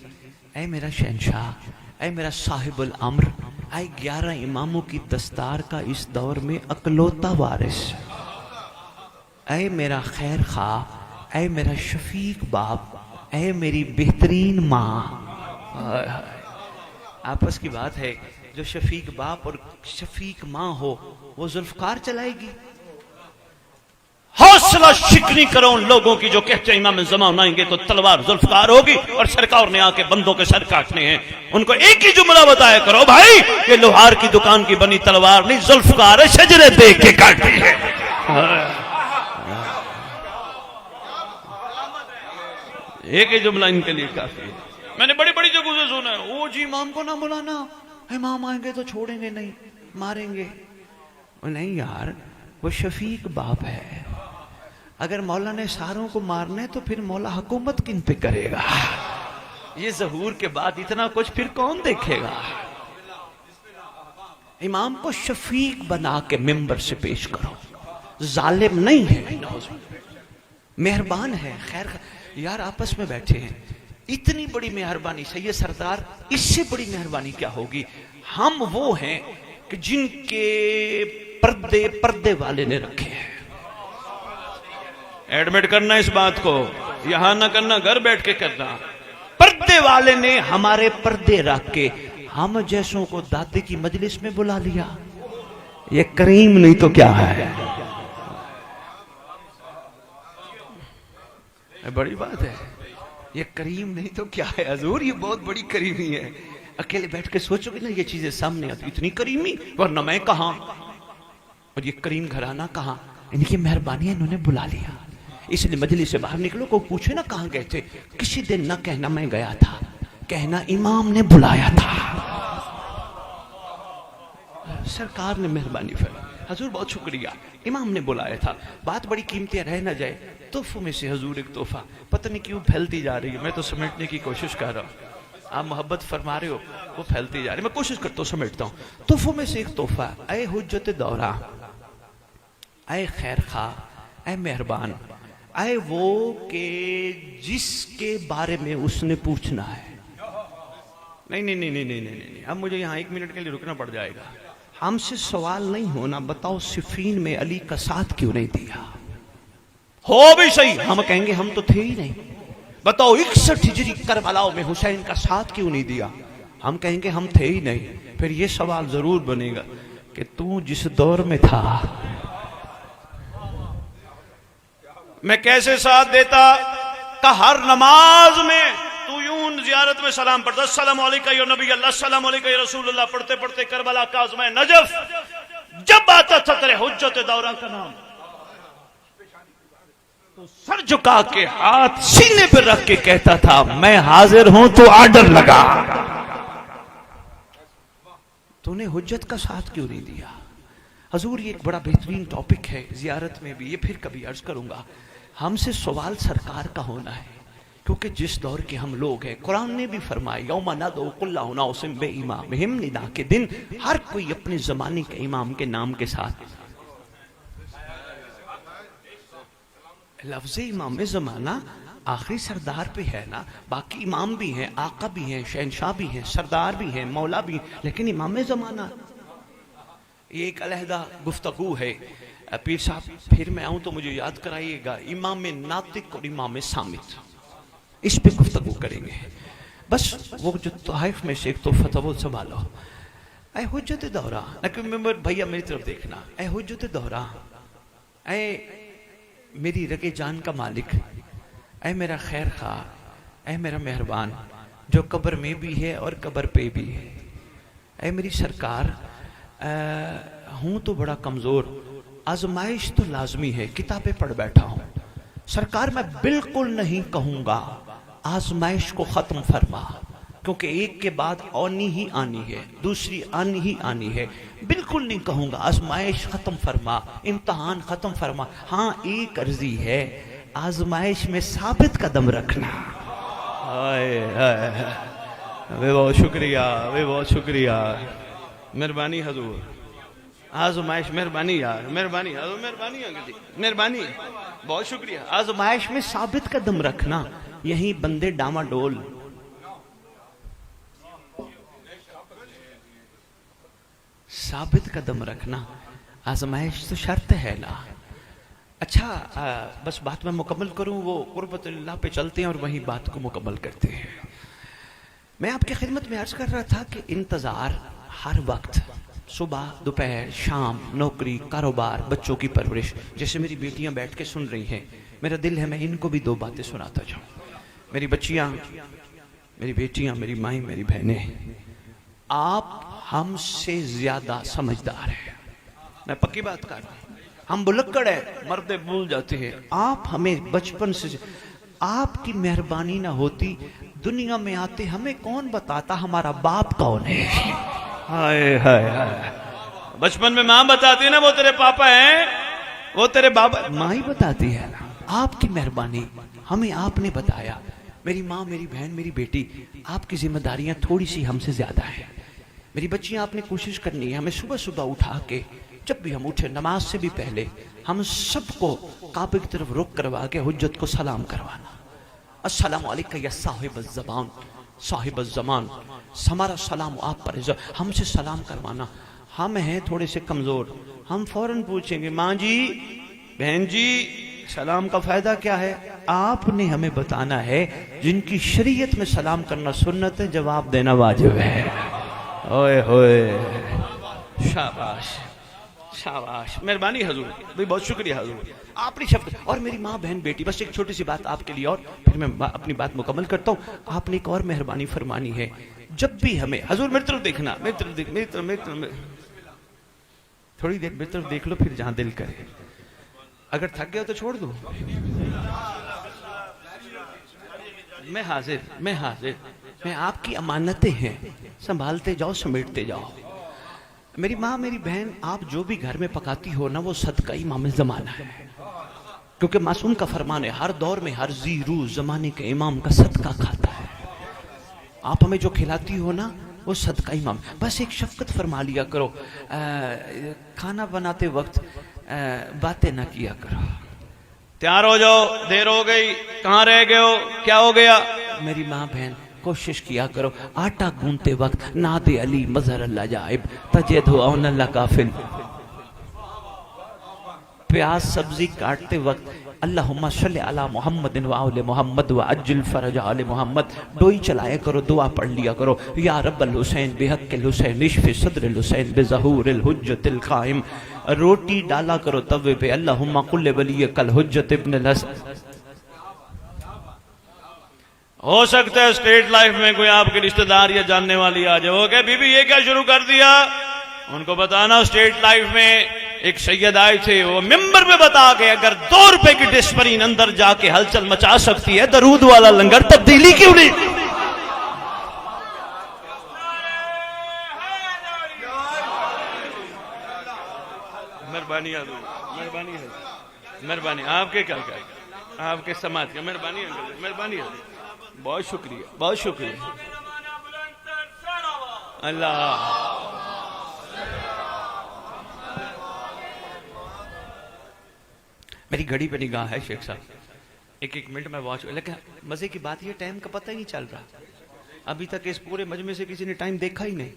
اے میرا شہنشاہ, اے میرا صاحب الامر, اے 11 اماموں کی دستار کا اس دور میں اکلوتا وارث, اے میرا خیر خواہ, اے میرا شفیق باپ, اے میری بہترین ماں. آپس کی بات ہے, جو شفیق باپ اور شفیق ماں ہو وہ ذوالفقار چلائے گی. حوصلہ شکنی کرو ان لوگوں کی جو کہتے ہیں امام زمان آئیں گے تو تلوار ذوالفقار ہوگی, اور سرکار نے آ کے بندوں کے سر کاٹنے ہیں. ان کو ایک ہی جملہ بتایا کرو, بھائی یہ لوہار کی دکان کی بنی تلوار نہیں, ذوالفقار ہے, شجرے دیکھ کے کاٹتی ہے. ایک ہی جملہ ان کے لیے کافی ہے. میں نے بڑی بڑی جگہوں سے سنا ہے, او جی امام کو نہ بلانا, امام آئیں گے تو چھوڑیں گے نہیں, ماریں گے. نہیں یار, وہ شفیق باپ ہے. اگر مولا نے ساروں کو مارنا ہے تو پھر مولا حکومت کن پہ کرے گا؟ یہ ظہور کے بعد اتنا کچھ پھر کون دیکھے گا؟ امام کو شفیق بنا کے ممبر سے پیش کرو. ظالم نہیں ہے، مہربان ہے. خیر یار آپس میں بیٹھے ہیں، اتنی بڑی مہربانی سید سردار، اس سے بڑی مہربانی کیا ہوگی؟ ہم وہ ہیں کہ جن کے پردے والے نے رکھے ہیں. ایڈمٹ کرنا اس بات کو، یہاں نہ کرنا، گھر بیٹھ کے کرنا. پردے والے نے ہمارے پردے رکھ کے ہم جیسوں کو دادے کی مجلس میں بلا لیا. یہ کریم نہیں تو کیا ہے؟ بڑی بات ہے. یہ کریم نہیں تو کیا ہے حضور؟ یہ بہت بڑی کریمی ہے. اکیلے بیٹھ کے سوچو گے نا یہ چیزیں سامنے آتی، اتنی کریمی، ورنہ میں کہاں، اور یہ کریم گھرانہ کہاں. ان کی مہربانی ہے، انہوں نے بلا لیا. اس لیے مجلس سے باہر نکلو، کو پوچھے نا کہاں گئے تھے، کسی دن نہ کہنا میں گیا تھا، کہنا امام نے بلایا تھا. سرکار نے مہربانی فرمائی. حضور بہت شکریہ، امام نے بلایا تھا. بات بڑی قیمتی رہ نہ جائے. تحفوں میں سے حضور ایک تحفہ پتہ نہیں کیوں پھیلتی جا رہی ہے، میں تو سمیٹنے کی کوشش کر رہا ہوں. آپ محبت فرما رہے ہو، وہ پھیلتی جا رہی ہے، میں کوشش کرتا ہوں سمیٹتا ہوں. تحفوں میں سے ایک تحفہ، اے حجت دورہ، اے خیر خواہ، اے مہربان، اے وہ کہ جس کے بارے میں اس نے پوچھنا ہے. نہیں، اب مجھے یہاں 1 منٹ کے لیے رکنا پڑ جائے گا. ہم سے سوال نہیں ہونا، بتاؤ صفین میں علی کا ساتھ کیوں نہیں دیا؟ ہو بھی صحیح، ہم کہیں گے ہم تو تھے ہی نہیں. بتاؤ 61 ہجری کربلا میں حسین کا ساتھ کیوں نہیں دیا؟ ہم کہیں گے ہم تھے ہی نہیں. پھر یہ سوال ضرور بنے گا کہ تو جس دور میں تھا میں کیسے ساتھ دیتا؟ کہ ہر نماز میں تو یوں زیارت میں سلام پڑھتا، السلام علیکہ یا نبی اللہ، السلام علیکہ یا رسول اللہ، پڑھتے پڑھتے کربلا کا آزمائے نجف جب آتا تھا تیرے حجت دورہ کا نام، تو سر جھکا کے ہاتھ سینے پہ رکھ کے کہتا تھا میں حاضر ہوں تو آرڈر لگا. تو نے حجت کا ساتھ کیوں نہیں دیا؟ حضور یہ ایک بڑا بہترین ٹاپک ہے زیارت میں بھی، یہ پھر کبھی عرض کروں گا. ہم سے سوال سرکار کا ہونا ہے، کیونکہ جس دور کے ہم لوگ ہیں، قرآن نے بھی فرمایا یوم ندعو کل اناس بامامہم، ندا کے دن ہر کوئی اپنے زمانے کے امام کے نام کے ساتھ. لفظ امام زمانہ آخری سردار پہ ہے نا، باقی امام بھی ہیں، آقا بھی ہیں، شہنشاہ بھی ہیں، سردار بھی ہیں، مولا بھی ہیں، لیکن امام زمانہ یہ ایک علیحدہ گفتگو ہے. پیر صاحب پھر میں آؤں تو مجھے یاد کرائیے گا امام ناطق اور امام صامت، اس پہ گفتگو کریں گے. بس وہ جو تحائف میں سے ایک تحفہ تھا وہ سنبھالو. اے حجت دورہ، بھیا میری طرف دیکھنا، اے حجت دورہ، اے میری رگے جان کا مالک، اے میرا خیر خواہ، اے میرا مہربان جو قبر میں بھی ہے اور قبر پہ بھی ہے. اے میری سرکار، ہوں تو بڑا کمزور، آزمائش تو لازمی ہے، کتابیں پڑھ بیٹھا ہوں. سرکار میں بالکل نہیں کہوں گا آزمائش کو ختم فرما، کیونکہ ایک کے بعد آنی ہی آنی ہے، دوسری آنی ہی آنی ہے. بالکل نہیں کہوں گا آزمائش ختم فرما، امتحان ختم فرما. ہاں ایک عرضی ہے، آزمائش میں ثابت قدم رکھنا. بہت شکریہ، بہت شکریہ، مہربانی حضور. آزمائش، مہربانی یار، مہربانی حضور، مہربانی مہربانی، بہت شکریہ. آزمائش میں ثابت قدم رکھنا، یہی بندے ڈاما ڈول. ثابت قدم رکھنا، آزمائش تو شرط ہے نا. اچھا بس بات میں مکمل کروں، وہ قربت اللہ پہ چلتے ہیں اور وہی بات کو مکمل کرتے ہیں. میں آپ کی خدمت میں عرض کر رہا تھا کہ انتظار ہر وقت، صبح، دوپہر، شام، نوکری، کاروبار، بچوں کی پرورش. جیسے میری بیٹیاں بیٹھ کے سن رہی ہیں، میرا دل ہے میں ان کو بھی 2 باتیں سناتا جاؤں. میری بچیاں، میری بیٹیاں، میری مائیں، میری بہنیں، آپ ہم سے زیادہ سمجھدار ہیں. میں پکی بات کر رہا ہوں. ہم بلکڑ ہیں، مرد بھول جاتے ہیں. آپ ہمیں بچپن سے، آپ کی مہربانی نہ ہوتی دنیا میں آتے ہمیں کون بتاتا ہمارا باپ کون ہے. ہائے ہائے ہائے. بچپن میں ماں بتاتی ہے نا وہ تیرے پاپا ہیں، وہ تیرے بابا، ماں ہی بتاتی ہے نا. آپ کی مہربانی، ہمیں آپ نے بتایا. میری ماں، میری بہن، میری بیٹی، آپ کی ذمہ داریاں تھوڑی سی ہم سے زیادہ ہیں. میری بچیاں آپ نے کوشش کرنی ہے ہمیں صبح صبح اٹھا کے جب بھی ہم اٹھے نماز سے بھی پہلے ہم سب کو کعبے کی طرف رخ کروا کے حجت کو سلام کروانا. السلام علیکم یا صاحب الزمان صاحب الزمان, ہمارا سلام آپ پر ہے. ہم سے سلام کروانا. ہم ہیں تھوڑے سے کمزور, ہم فوراً پوچھیں گے ماں جی بہن جی سلام کا فائدہ کیا ہے؟ آپ نے ہمیں بتانا ہے جن کی شریعت میں سلام کرنا سنت ہے جواب دینا واجب ہے. اوئے ہوئے شاباش شاباش, مہربانی حضور بھائی, بہت شکریہ حضور آپ نے شفقت. اور میری ماں بہن بیٹی, بس ایک چھوٹی سی بات آپ کے لیے اور پھر میں اپنی بات مکمل کرتا ہوں. آپ نے ایک اور مہربانی فرمانی ہے, جب بھی ہمیں حضور میری طرف دیکھنا, میری طرف دیکھ, میری طرف تھوڑی دیر میری طرف دیکھ لو, پھر جہاں دل کرے. اگر تھک گیا تو چھوڑ دوں, میں حاضر, میں حاضر, میں آپ کی امانتیں ہیں, سنبھالتے جاؤ سمیٹتے جاؤ. میری ماں میری بہن, آپ جو بھی گھر میں پکاتی ہو نا وہ صدقہ امام زمانہ ہے, کیونکہ معصوم کا فرمان ہے ہر دور میں ہر ذی روح زمانے کے امام کا صدقہ کھاتا ہے. آپ ہمیں جو کھلاتی ہو نا وہ صدقہ امام. بس ایک شفقت فرما لیا کرو, کھانا بناتے وقت باتیں نہ کیا کرو. تیار ہو جاؤ, دیر ہو گئی, کہاں رہ گئے ہو, کیا ہو گیا. میری ماں بہن کوشش کیا کرو آٹا گونتے وقت ناد علی مظہر اللہ جائب تجد اون اللہ کافل. پیاز سبزی کاٹتے وقت اللہم صلی علی محمد و آل محمد و عجل فرج آل محمد. ڈوئی چلائے کرو, دعا پڑھ لیا کرو, یا رب الحسین بحق الحسین اشف صدر الحسین بظہور الحجت القائم. روٹی ڈالا کرو توے پہ, اللہم قل ولیک الحجت ابن الحسن. ہو سکتا ہے اسٹیٹ لائف میں کوئی آپ کے رشتہ دار یا جاننے والی آ جائے, وہ کہ بی بی یہ کیا شروع کر دیا. ان کو بتانا اسٹیٹ لائف میں ایک سید آئے تھے, وہ ممبر میں بتا کے اگر 2 روپے کی ڈسپرین اندر جا کے ہلچل مچا سکتی ہے, درود والا لنگر تبدیلی کیوں نہیں. مہربانی مہربانی مہربانی, آپ کے کیا آپ کے سماج کا مہربانی مہربانی, بہت شکریہ بہت شکریہ. اللہ میری گھڑی پہ نگاہ ہے شیخ صاحب, ایک منٹ میں واچ, لیکن مزے کی بات یہ ٹائم کا پتہ ہی نہیں چل رہا. ابھی تک اس پورے مجمع سے کسی نے ٹائم دیکھا ہی نہیں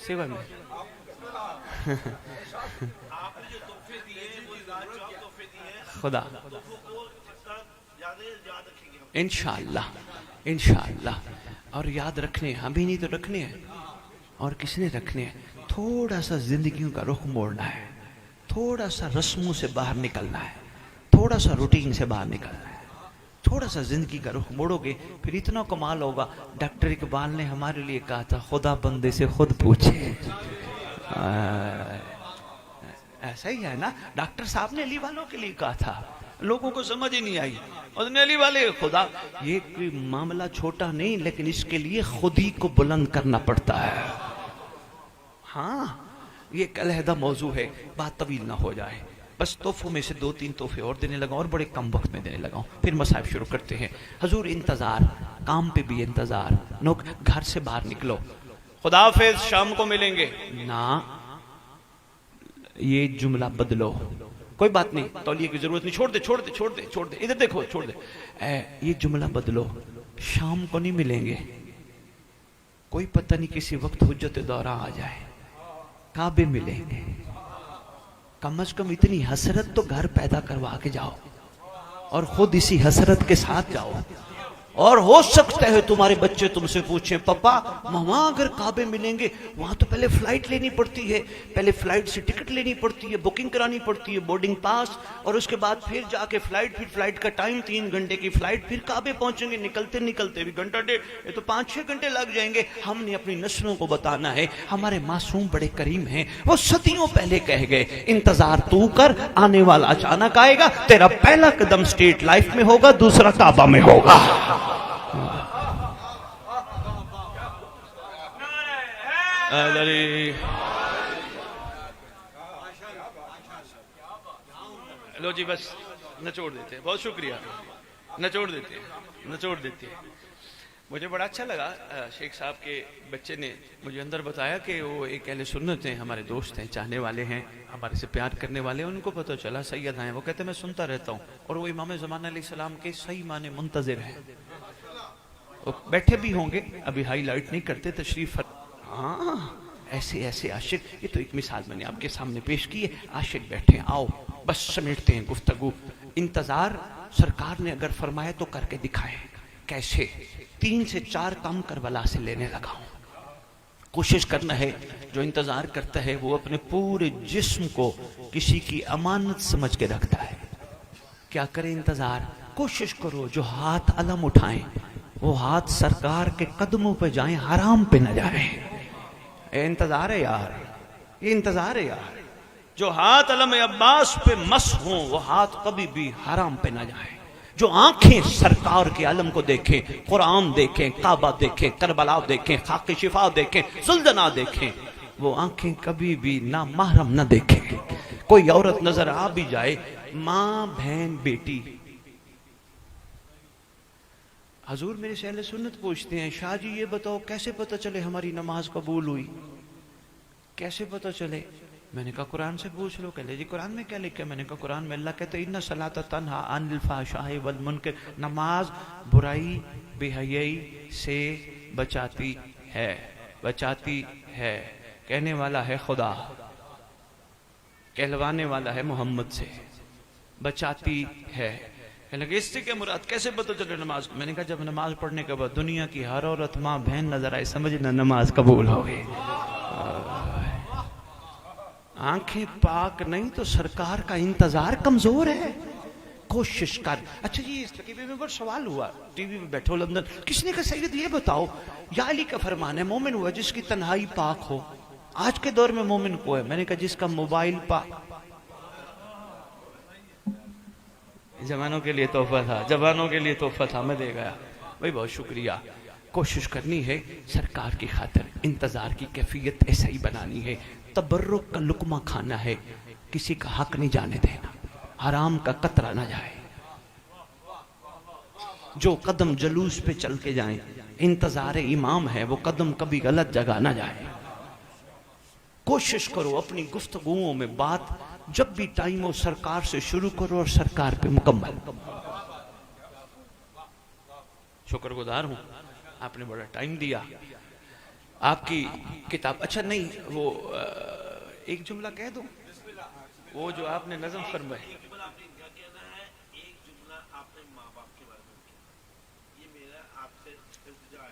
سیوا میں. خدا انشاءاللہ انشاءاللہ, اور یاد رکھنے ہم بھی نہیں تو رکھنے ہیں, اور کس نے رکھنے ہیں. تھوڑا سا زندگیوں کا رخ موڑنا ہے, تھوڑا سا رسموں سے باہر نکلنا ہے, تھوڑا سا روٹین سے باہر نکلنا ہے, تھوڑا سا زندگی کا رخ موڑو گے پھر اتنا کمال ہوگا. ڈاکٹر اقبال نے ہمارے لیے کہا تھا خدا بندے سے خود پوچھے. ایسا ہی ہے نا, ڈاکٹر صاحب نے علی والوں کے لیے کہا تھا, لوگوں کو سمجھ ہی نہیں آئی, اور علی والے خدا. یہ کوئی معاملہ چھوٹا نہیں, لیکن اس کے لیے خود ہی کو بلند کرنا پڑتا ہے. ہاں یہ ایک علیحدہ موضوع ہے, بات طویل نہ ہو جائے. بس تحفوں میں سے 2-3 تحفے اور دینے لگا, اور بڑے کم وقت میں دینے لگا ہوں, پھر مصائب شروع کرتے ہیں. حضور انتظار, کام پہ بھی انتظار, گھر سے باہر نکلو, خدا حافظ شام کو ملیں گے نا, یہ جملہ بدلو. کوئی بات نہیں, تولیے کی ضرورت نہیں, چھوڑ دے چھوڑ دے چھوڑ دے چھوڑ دے, ادھر دیکھو چھوڑ دے. یہ جملہ بدلو, شام کو نہیں ملیں گے, کوئی پتہ نہیں کسی وقت حجت دورہ آ جائے, کعبے ملیں گے. کم از کم اتنی حسرت تو گھر پیدا کروا کے جاؤ, اور خود اسی حسرت کے ساتھ جاؤ. اور ہو سکتا ہے تمہارے بچے تم سے پوچھیں پپا وہاں اگر کعبے ملیں گے, وہاں تو پہلے فلائٹ لینی پڑتی ہے, پہلے فلائٹ سے ٹکٹ لینی پڑتی ہے, بکنگ کرانی پڑتی ہے, بورڈنگ پاس, اور اس کے بعد پھر جا کے فلائٹ, پھر فلائٹ کا ٹائم 3 گھنٹے کی فلائٹ, پھر کعبے پہنچیں گے, نکلتے نکلتے بھی گھنٹہ ڈیڑھ, یہ تو 5-6 گھنٹے لگ جائیں گے. ہم نے اپنی نسلوں کو بتانا ہے, ہمارے معصوم بڑے کریم ہیں, وہ صدیوں پہلے کہہ گئے انتظار تو کر, آنے والا اچانک آئے گا. تیرا پہلا قدم اسٹیٹ لائف میں ہوگا, دوسرا کعبہ میں ہوگا. لو جی بس نچوڑ دیتے ہیں, بہت شکریہ, نچوڑ دیتے ہیں. مجھے بڑا اچھا لگا شیخ صاحب کے بچے نے مجھے اندر بتایا کہ وہ ایک اہل سنت ہیں، ہمارے دوست ہیں، چاہنے والے ہیں، ہمارے سے پیار کرنے والے ہیں. ان کو پتہ چلا سید ہیں. وہ کہتے ہیں میں سنتا رہتا ہوں، اور وہ امام زمانہ علیہ السلام کے صحیح معنی منتظر ہیں. وہ بیٹھے بھی ہوں گے، ابھی ہائی لائٹ نہیں کرتے تشریف. ہاں ایسے ایسے عاشق. یہ تو ایک مثال میں نے آپ کے سامنے پیش کی ہے. عاشق بیٹھے آؤ بس سمیٹتے ہیں گفتگو. انتظار سرکار نے اگر فرمایا تو کر کے دکھائیں. کیسے؟ 3 سے 4 کام کربلا سے لینے لگا ہوں. کوشش کرنا ہے جو انتظار کرتا ہے وہ اپنے پورے جسم کو کسی کی امانت سمجھ کے رکھتا ہے. کیا کرے انتظار؟ کوشش کرو جو ہاتھ علم اٹھائیں وہ ہاتھ سرکار کے قدموں پہ جائیں، حرام پہ نہ جائیں. اے انتظار ہے یار، یہ انتظار ہے یار. جو ہاتھ علم عباس پہ مس ہوں وہ ہاتھ کبھی بھی حرام پہ نہ جائیں. جو آنکھیں سرکار کے علم کو دیکھیں، قرآن دیکھیں، کعبہ دیکھیں، کربلا دیکھیں، خاک شفا دیکھیں، سلطنہ دیکھیں، وہ آنکھیں کبھی بھی نامحرم نہ دیکھیں. کوئی عورت نظر آ بھی جائے، ماں بہن بیٹی. حضور میرے سے اہل سنت پوچھتے ہیں شاہ جی یہ بتاؤ کیسے پتہ چلے ہماری نماز قبول ہوئی؟ کیسے پتہ چلے؟ میں نے کہا قرآن سے پوچھ لو. کہلے جی قرآن میں کیا لکھا ہے؟ میں نے کہا قرآن میں اللہ کہتے ہیں ان الصلاۃ تنہی عن الفحشاء والمنکر. نماز برائی بے حیائی سے بچاتی ہے، بچاتی ہے. کہنے والا ہے خدا، کہلوانے والا ہے محمد سے. بچاتی ہے. کہنے لگے اس سے کیا مراد؟ کیسے پتہ چلے نماز؟ میں نے کہا جب نماز پڑھنے کے بعد دنیا کی ہر عورت ماں بہن نظر آئے سمجھنا نماز قبول ہو گئی. آنکھیں پاک نہیں تو سرکار کا انتظار کمزور ہے. کوشش کر. اچھا جی اس تقریبے میں بڑا سوال ہوا ٹی وی میں بیٹھو لندن، کس نے کہا سید یہ بتاؤ یا علی کا فرمان ہے مومن ہوا جس کی تنہائی پاک ہو. آج کے دور میں مومن کو ہے. میں نے کہا جس کا موبائل پاک. جوانوں کے لیے تحفہ تھا، جوانوں کے لیے تحفہ تھا، میں دے گیا بھائی. بہت شکریہ. کوشش کرنی ہے سرکار کی خاطر. انتظار کی کیفیت ایسا ہی بنانی ہے. تبرک کا لقمہ کھانا ہے، کسی کا حق نہیں جانے دینا، حرام کا قطرہ نہ جائے. جو قدم جلوس پہ چل کے جائیں، انتظار امام ہے، وہ قدم کبھی غلط جگہ نہ جائے. کوشش کرو اپنی گفتگوؤں میں بات جب بھی ٹائم ہو سرکار سے شروع کرو اور سرکار پہ مکمل. شکر گزار ہوں آپ نے بڑا ٹائم دیا. آپ کی کتاب اچھا نہیں وہ ایک جملہ کہہ دوں وہ جو آپ نے نظم فرمائی.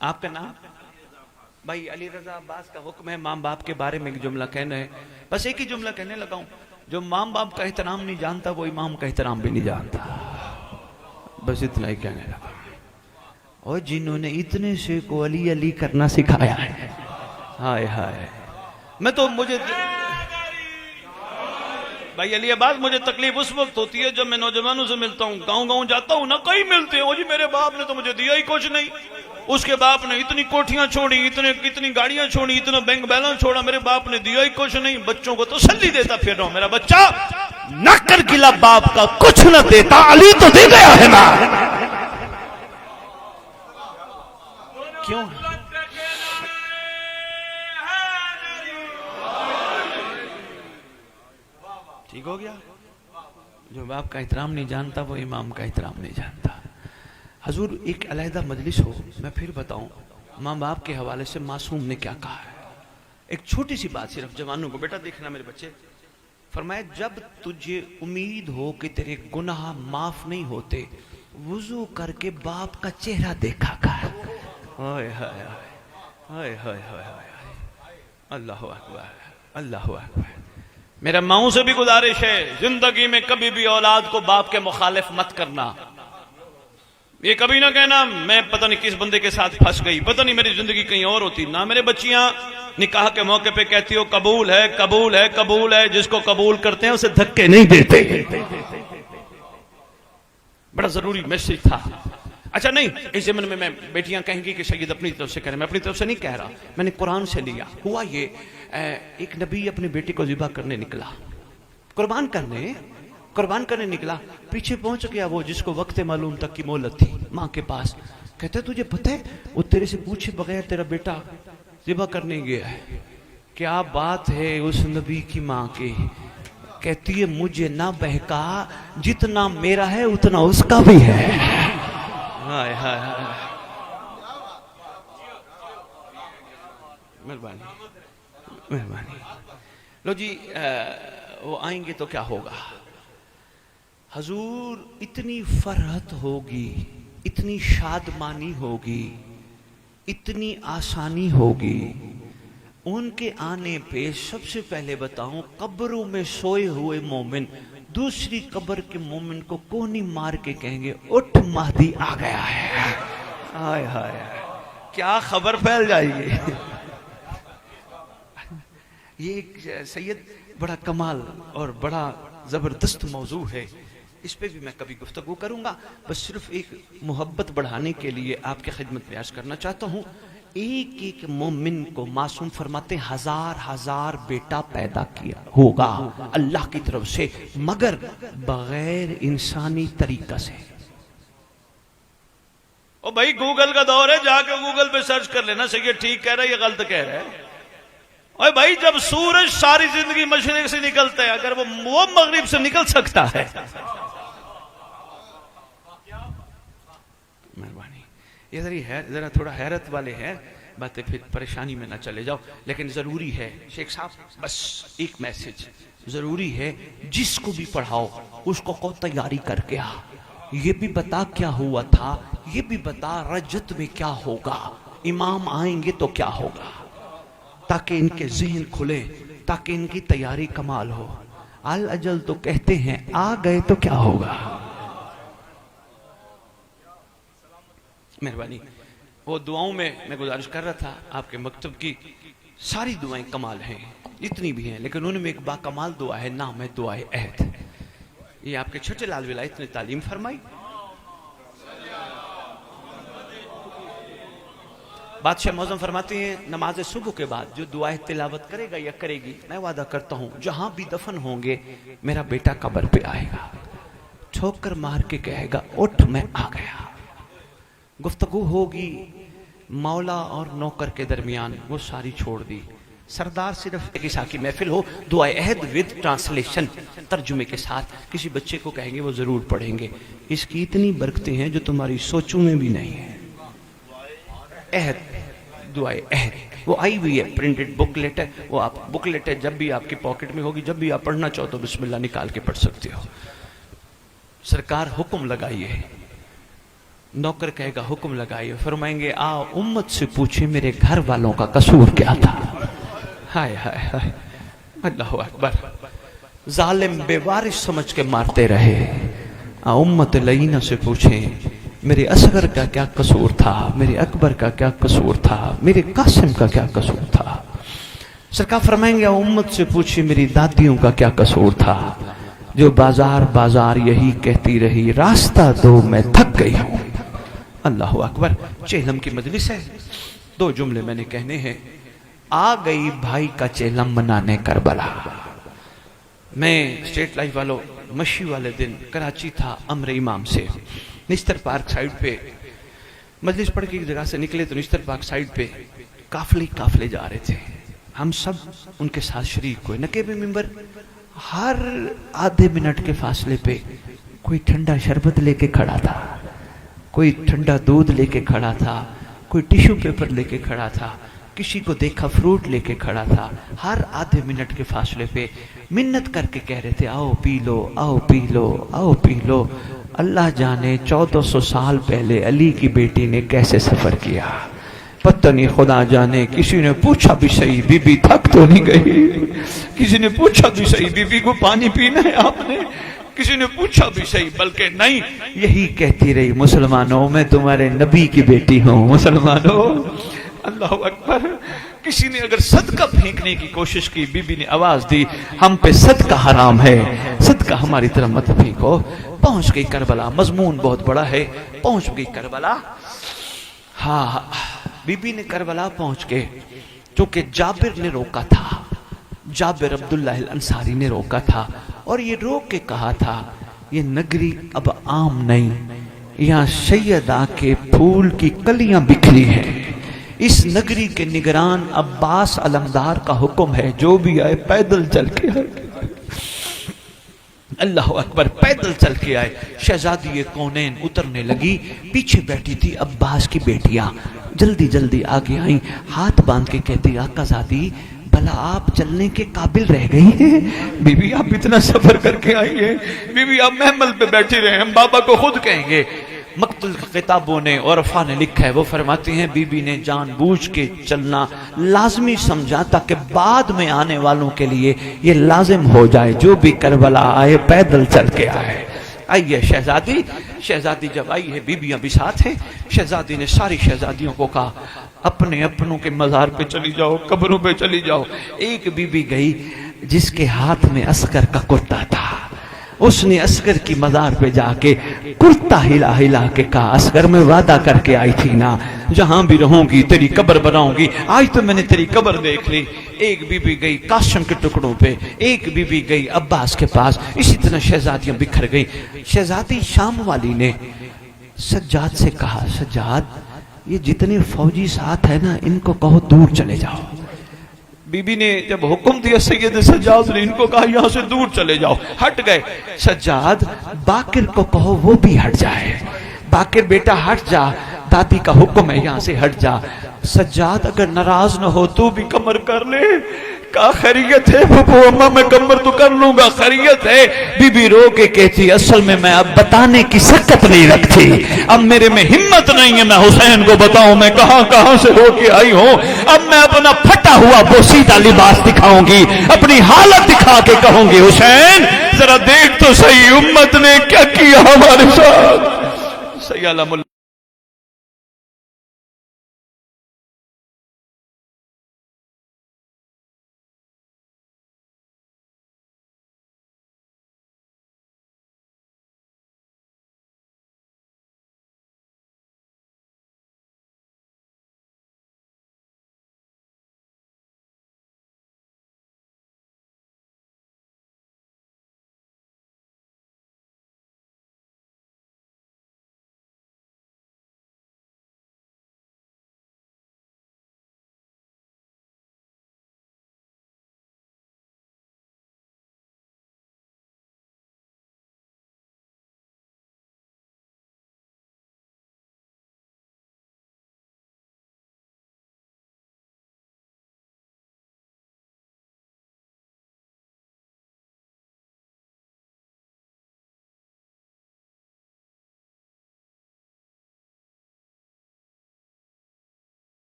آپ کا نام بھائی علی رضا عباس کا حکم ہے ماں باپ کے بارے میں ایک جملہ کہنا ہے. بس ایک ہی جملہ کہنے لگا ہوں. جو ماں باپ کا احترام نہیں جانتا وہ امام کا احترام بھی نہیں جانتا. بس اتنا ہی کہنے لگا. اور جنہوں نے اتنے سے کو علی علی کرنا سکھایا ہے، ہائے ہائے. میں تو مجھے بھائی علی عباس مجھے تکلیف اس وقت ہوتی ہے جب میں نوجوانوں سے ملتا ہوں، گاؤں گاؤں جاتا ہوں نہ کئی ملتے ہیں. جی میرے باپ نے تو مجھے دیا ہی کچھ نہیں، اس کے باپ نے اتنی کوٹھیاں چھوڑی، اتنی گاڑیاں چھوڑی، اتنا بینک بیلنس چھوڑا، میرے باپ نے دیا ہی کچھ نہیں. بچوں کو تسلی دیتا پھر رہا ہوں میرا بچہ نہ کر گلا باپ کا کچھ نہ دیتا، علی تو دے گیا ہے نا. کیوں ٹھیک ہو گیا؟ جو باپ کا احترام نہیں جانتا وہ امام کا احترام نہیں جانتا. حضور ایک علیحدہ مجلس ہو. میں پھر بتاؤں ماں باپ کے حوالے سے معصوم نے کیا کہا ہے. ایک چھوٹی سی بات صرف جوانوں کو، بیٹا دیکھنا میرے بچے. فرمایا جب تجھے امید ہو کہ تیرے گناہ معاف نہیں ہوتے وضو کر کے باپ کا چہرہ دیکھا کر. ہائے ہائے ہائے ہائے ہائے. اللہ اکبر اللہ اکبر. میرا ماؤں سے بھی گزارش ہے زندگی میں کبھی بھی اولاد کو باپ کے مخالف مت کرنا. یہ کبھی نہ کہنا میں پتہ نہیں کس بندے کے ساتھ پھنس گئی، پتہ نہیں میری زندگی کہیں اور ہوتی. نہ میرے بچیاں نکاح کے موقع پہ کہتی ہو قبول ہے قبول ہے قبول ہے. جس کو قبول کرتے ہیں اسے دھکے نہیں دیتے. بڑا ضروری میسج تھا. اچھا نہیں اس زمن میں بیٹیاں کہیں گی کہ سید اپنی طرف سے کریں. میں اپنی طرف سے نہیں کہہ رہا، میں نے قرآن سے لیا. ہوا یہ ایک نبی اپنے بیٹے کو ذبح کرنے نکلا، قربان کرنے نکلا. پیچھے پہنچ گیا وہ جس کو وقت معلوم تک کی مہلت تھی ماں کے پاس. کہتا ہے تجھے پتہ ہے وہ تیرے سے پوچھے بغیر تیرا بیٹا ذبح کرنے گیا ہے. کیا بات ہے اس نبی کی ماں کی. کہتی ہے مجھے نہ بہکا, جتنا میرا ہے اتنا اس کا بھی ہے. ہائے ہائے ہائے, مہربانی مہربانی. لو جی, وہ آئیں گے تو کیا ہوگا. حضور اتنی فرحت ہوگی, اتنی شادمانی ہوگی, اتنی آسانی ہوگی ان کے آنے پہ. سب سے پہلے بتاؤں, قبروں میں سوئے ہوئے مومن دوسری قبر کے مومن کو کونی مار کے کہیں گے اٹھ مہدی آ گیا ہے. ہائے ہائے, کیا خبر پھیل جائے گی. یہ ایک سید بڑا کمال اور بڑا زبردست موضوع ہے, اس پہ بھی میں کبھی گفتگو کروں گا. بس صرف ایک محبت بڑھانے کے لیے آپ کی خدمت میں عرض کرنا چاہتا ہوں. ایک ایک مومن کو معصوم فرماتے ہزار ہزار بیٹا پیدا کیا ہوگا اللہ کی طرف سے, مگر بغیر انسانی طریقہ سے. او بھائی گوگل کا دور ہے, جا کے گوگل پہ سرچ کر لینا سید ٹھیک کہہ رہا ہے یا غلط کہہ رہا ہے. اوے بھائی جب سورج ساری زندگی مشرق سے نکلتا ہے, اگر وہ مغرب سے نکل سکتا ہے. مہربانی, یہ ذرا تھوڑا حیرت والے ہیں باتیں, پھر پریشانی میں نہ چلے جاؤ. لیکن ضروری ہے شیخ صاحب, بس ایک میسج ضروری ہے, جس کو بھی پڑھاؤ اس کو تیاری کر کے آ. یہ بھی بتا کیا ہوا تھا, یہ بھی بتا رجت میں کیا ہوگا, امام آئیں گے تو کیا ہوگا, تاکہ ان کے ذہن کھلے, تاکہ ان کی تیاری کمال ہو. الاجل تو کہتے ہیں, آ گئے تو کیا ہوگا. مہربانی. وہ دعاؤں میں گزارش کر رہا تھا, آپ کے مکتب کی ساری دعائیں کمال ہیں جتنی بھی ہیں, لیکن ان میں ایک با کمال دعا ہے, نام ہے دعائے عہد. یہ آپ کے چھٹے لال ولایت نے تعلیم فرمائی. بادشاہ معظم فرماتے ہیں نماز صبح کے بعد جو دعائیں تلاوت کرے گا یا کرے گی, میں وعدہ کرتا ہوں جہاں بھی دفن ہوں گے میرا بیٹا قبر پہ آئے گا, ٹھوکر مار کے کہے گا اٹھ میں آ گیا. گفتگو ہوگی مولا اور نوکر کے درمیان, وہ ساری چھوڑ دی. سردار صرف ایک عشاء کی محفل ہو, دعائے عہد ود ٹرانسلیشن ترجمے کے ساتھ کسی بچے کو کہیں گے وہ ضرور پڑھیں گے. اس کی اتنی برکتیں ہیں جو تمہاری سوچوں میں بھی نہیں ہیں. عہد, دعائے عہد, وہ آئی ہوئی ہے, پرنٹڈ بکلیٹ ہے. وہ آپ بکلیٹ ہے, جب بھی آپ کی پاکٹ میں ہوگی, جب بھی آپ پڑھنا چاہو تو بسم اللہ نکال کے پڑھ سکتے ہو. سرکار حکم لگائیے, نوکر کہے گا حکم لگائیے, فرمائیں گے آ امت سے پوچھے میرے گھر والوں کا قصور کیا تھا. ہائے ہائے ہائے, اللہ اکبر. ظالم بے وارث سمجھ کے مارتے رہے, امت لعینہ سے پوچھیں میرے اصغر کا کیا قصور تھا, میرے اکبر کا کیا قصور تھا, میرے قاسم کا کیا قصور تھا. سرکار فرمائیں گے امت سے پوچھیں میری دادیوں کا کیا قصور تھا, جو بازار بازار یہی کہتی رہی راستہ دو میں تھک گئی ہوں. اللہ اکبر. چہلم کی مجلس ہے, دو جملے میں نے کہنے ہیں. آ گئی بھائی کا چہلم منانے کربلا. میں اسٹیٹ لائف والوں مشی والے دن کراچی تھا, امر امام سے نشتر پارک سائیڈ پہ مجلس پڑھ کے ایک جگہ سے نکلے تو نشتر پارک سائیڈ پہ قافلے جا رہے تھے. ہم سب ان کے ساتھ شریک ہوئے. نقیب ممبر ہر آدھے منٹ کے فاصلے پہ کوئی ٹھنڈا شربت لے کے کھڑا تھا, کوئی ٹھنڈا دودھ لے کے کھڑا تھا, کوئی ٹیشو پیپر لے کے کھڑا تھا, کسی کو دیکھا فروٹ لے کے کھڑا تھا. ہر آدھے منٹ کے فاصلے پہ منت کر کے کہہ رہے تھے آؤ پی لو, آؤ پی لو, آؤ پی لو. اللہ جانے 1400 سال پہلے علی کی بیٹی نے کیسے سفر کیا, پتہ نہیں, خدا جانے. کسی نے پوچھا بھی صحیح بی بی تھک تو نہیں گئی, کسی نے پوچھا بھی صحیح بی بی کو پانی پینا ہے آپ نے, کسی نے پوچھا بھی صحیح, بلکہ نہیں یہی کہتی رہی مسلمانوں میں تمہارے نبی کی بیٹی ہوں. مسلمانوں, اللہ اکبر. کسی نے اگر صدقہ پھینکنے کی کوشش کی, بی بی نے آواز دی ہم پہ صدقہ حرام ہے, صدقہ ہماری طرف مت پھینکو. پہنچ گئی کربلا, مضمون بہت بڑا ہے. پہنچ گئی کربلا. ہاں, بی بی نے کربلا پہنچ کے, چونکہ جابر نے روکا تھا, جابر عبداللہ الانصاری نے روکا تھا, اور یہ روک کے کہا تھا یہ نگری اب عام نہیں, یہاں سیدہ کے پھول کی کلیاں بکھری ہیں. اس نگری کے نگران عباس علمدار کا حکم ہے جو بھی آئے پیدل چل کے آئے. اللہ اکبر, پیدل چل کے آئے. شہزادی کونین اترنے لگی, پیچھے بیٹھی تھی عباس کی بیٹیاں, جلدی جلدی آگے آئیں, ہاتھ باندھ کے کہتی آقا زادی بھلا آپ چلنے کے قابل رہ گئی ہیں؟ بی بی آپ اتنا سفر کر کے آئی ہیں, بی بی آپ محمل پہ بیٹھی رہے, ہم بابا کو خود کہیں گے. مقتل کتابوں نے اور عرفا نے لکھا ہے, وہ فرماتے ہیں بی بی نے جان بوجھ کے چلنا لازمی سمجھا تاکہ بعد میں آنے والوں کے لیے یہ لازم ہو جائے جو بھی کربلا آئے پیدل چل کے آئے. آئیے شہزادی. شہزادی جب آئی ہے, بیبیاں بھی ساتھ ہیں. شہزادی نے ساری شہزادیوں کو کہا اپنے اپنوں کے مزار پہ چلی جاؤ, قبروں پہ چلی جاؤ. ایک بیوی گئی جس کے ہاتھ میں عسکر کا کرتا تھا, اس نے عسکر کی مزار پہ جا کے کرتا ہلا ہلا کے کہا عسکر میں وعدہ کر کے آئی تھی نا جہاں بھی رہوں گی تیری قبر بناؤں گی, آج تو میں نے تیری قبر دیکھ لی. ایک بی بی گئی کاشم کے ٹکڑوں پہ, ایک بی بی گئی عباس کے پاس. اسی طرح شہزادیاں بکھر گئی. شہزادی شام والی نے سجاد سے کہا سجاد یہ جتنے فوجی ساتھ ہیں نا ان کو کہو دور چلے جاؤ. بی بی نے جب حکم دیا سید سجاد نے ان کو کہا یہاں سے دور چلے جاؤ, ہٹ گئے. سجاد باقر کو کہو وہ بھی ہٹ جائے. باقر بیٹا ہٹ جا, دادی کا حکم ہے یہاں سے ہٹ جا. سجاد اگر ناراض نہ ہو تو بھی کمر کر لے. کہا خیریت ہے پھپھو اماں میں کمر تو کر لوں گا, خیریت ہے. بی بی رو کے کہتی اصل میں اب بتانے کی سکت نہیں رکھتی, اب میرے میں ہمت نہیں ہے میں حسین کو بتاؤں میں کہاں کہاں سے ہو کے آئی ہوں. اب میں اپنا پھٹا ہوا بوسیدہ لباس دکھاؤں گی, اپنی حالت دکھا کے کہوں گی حسین ذرا دیکھ تو صحیح امت نے کیا کیا ہمارے ساتھ. سیالہ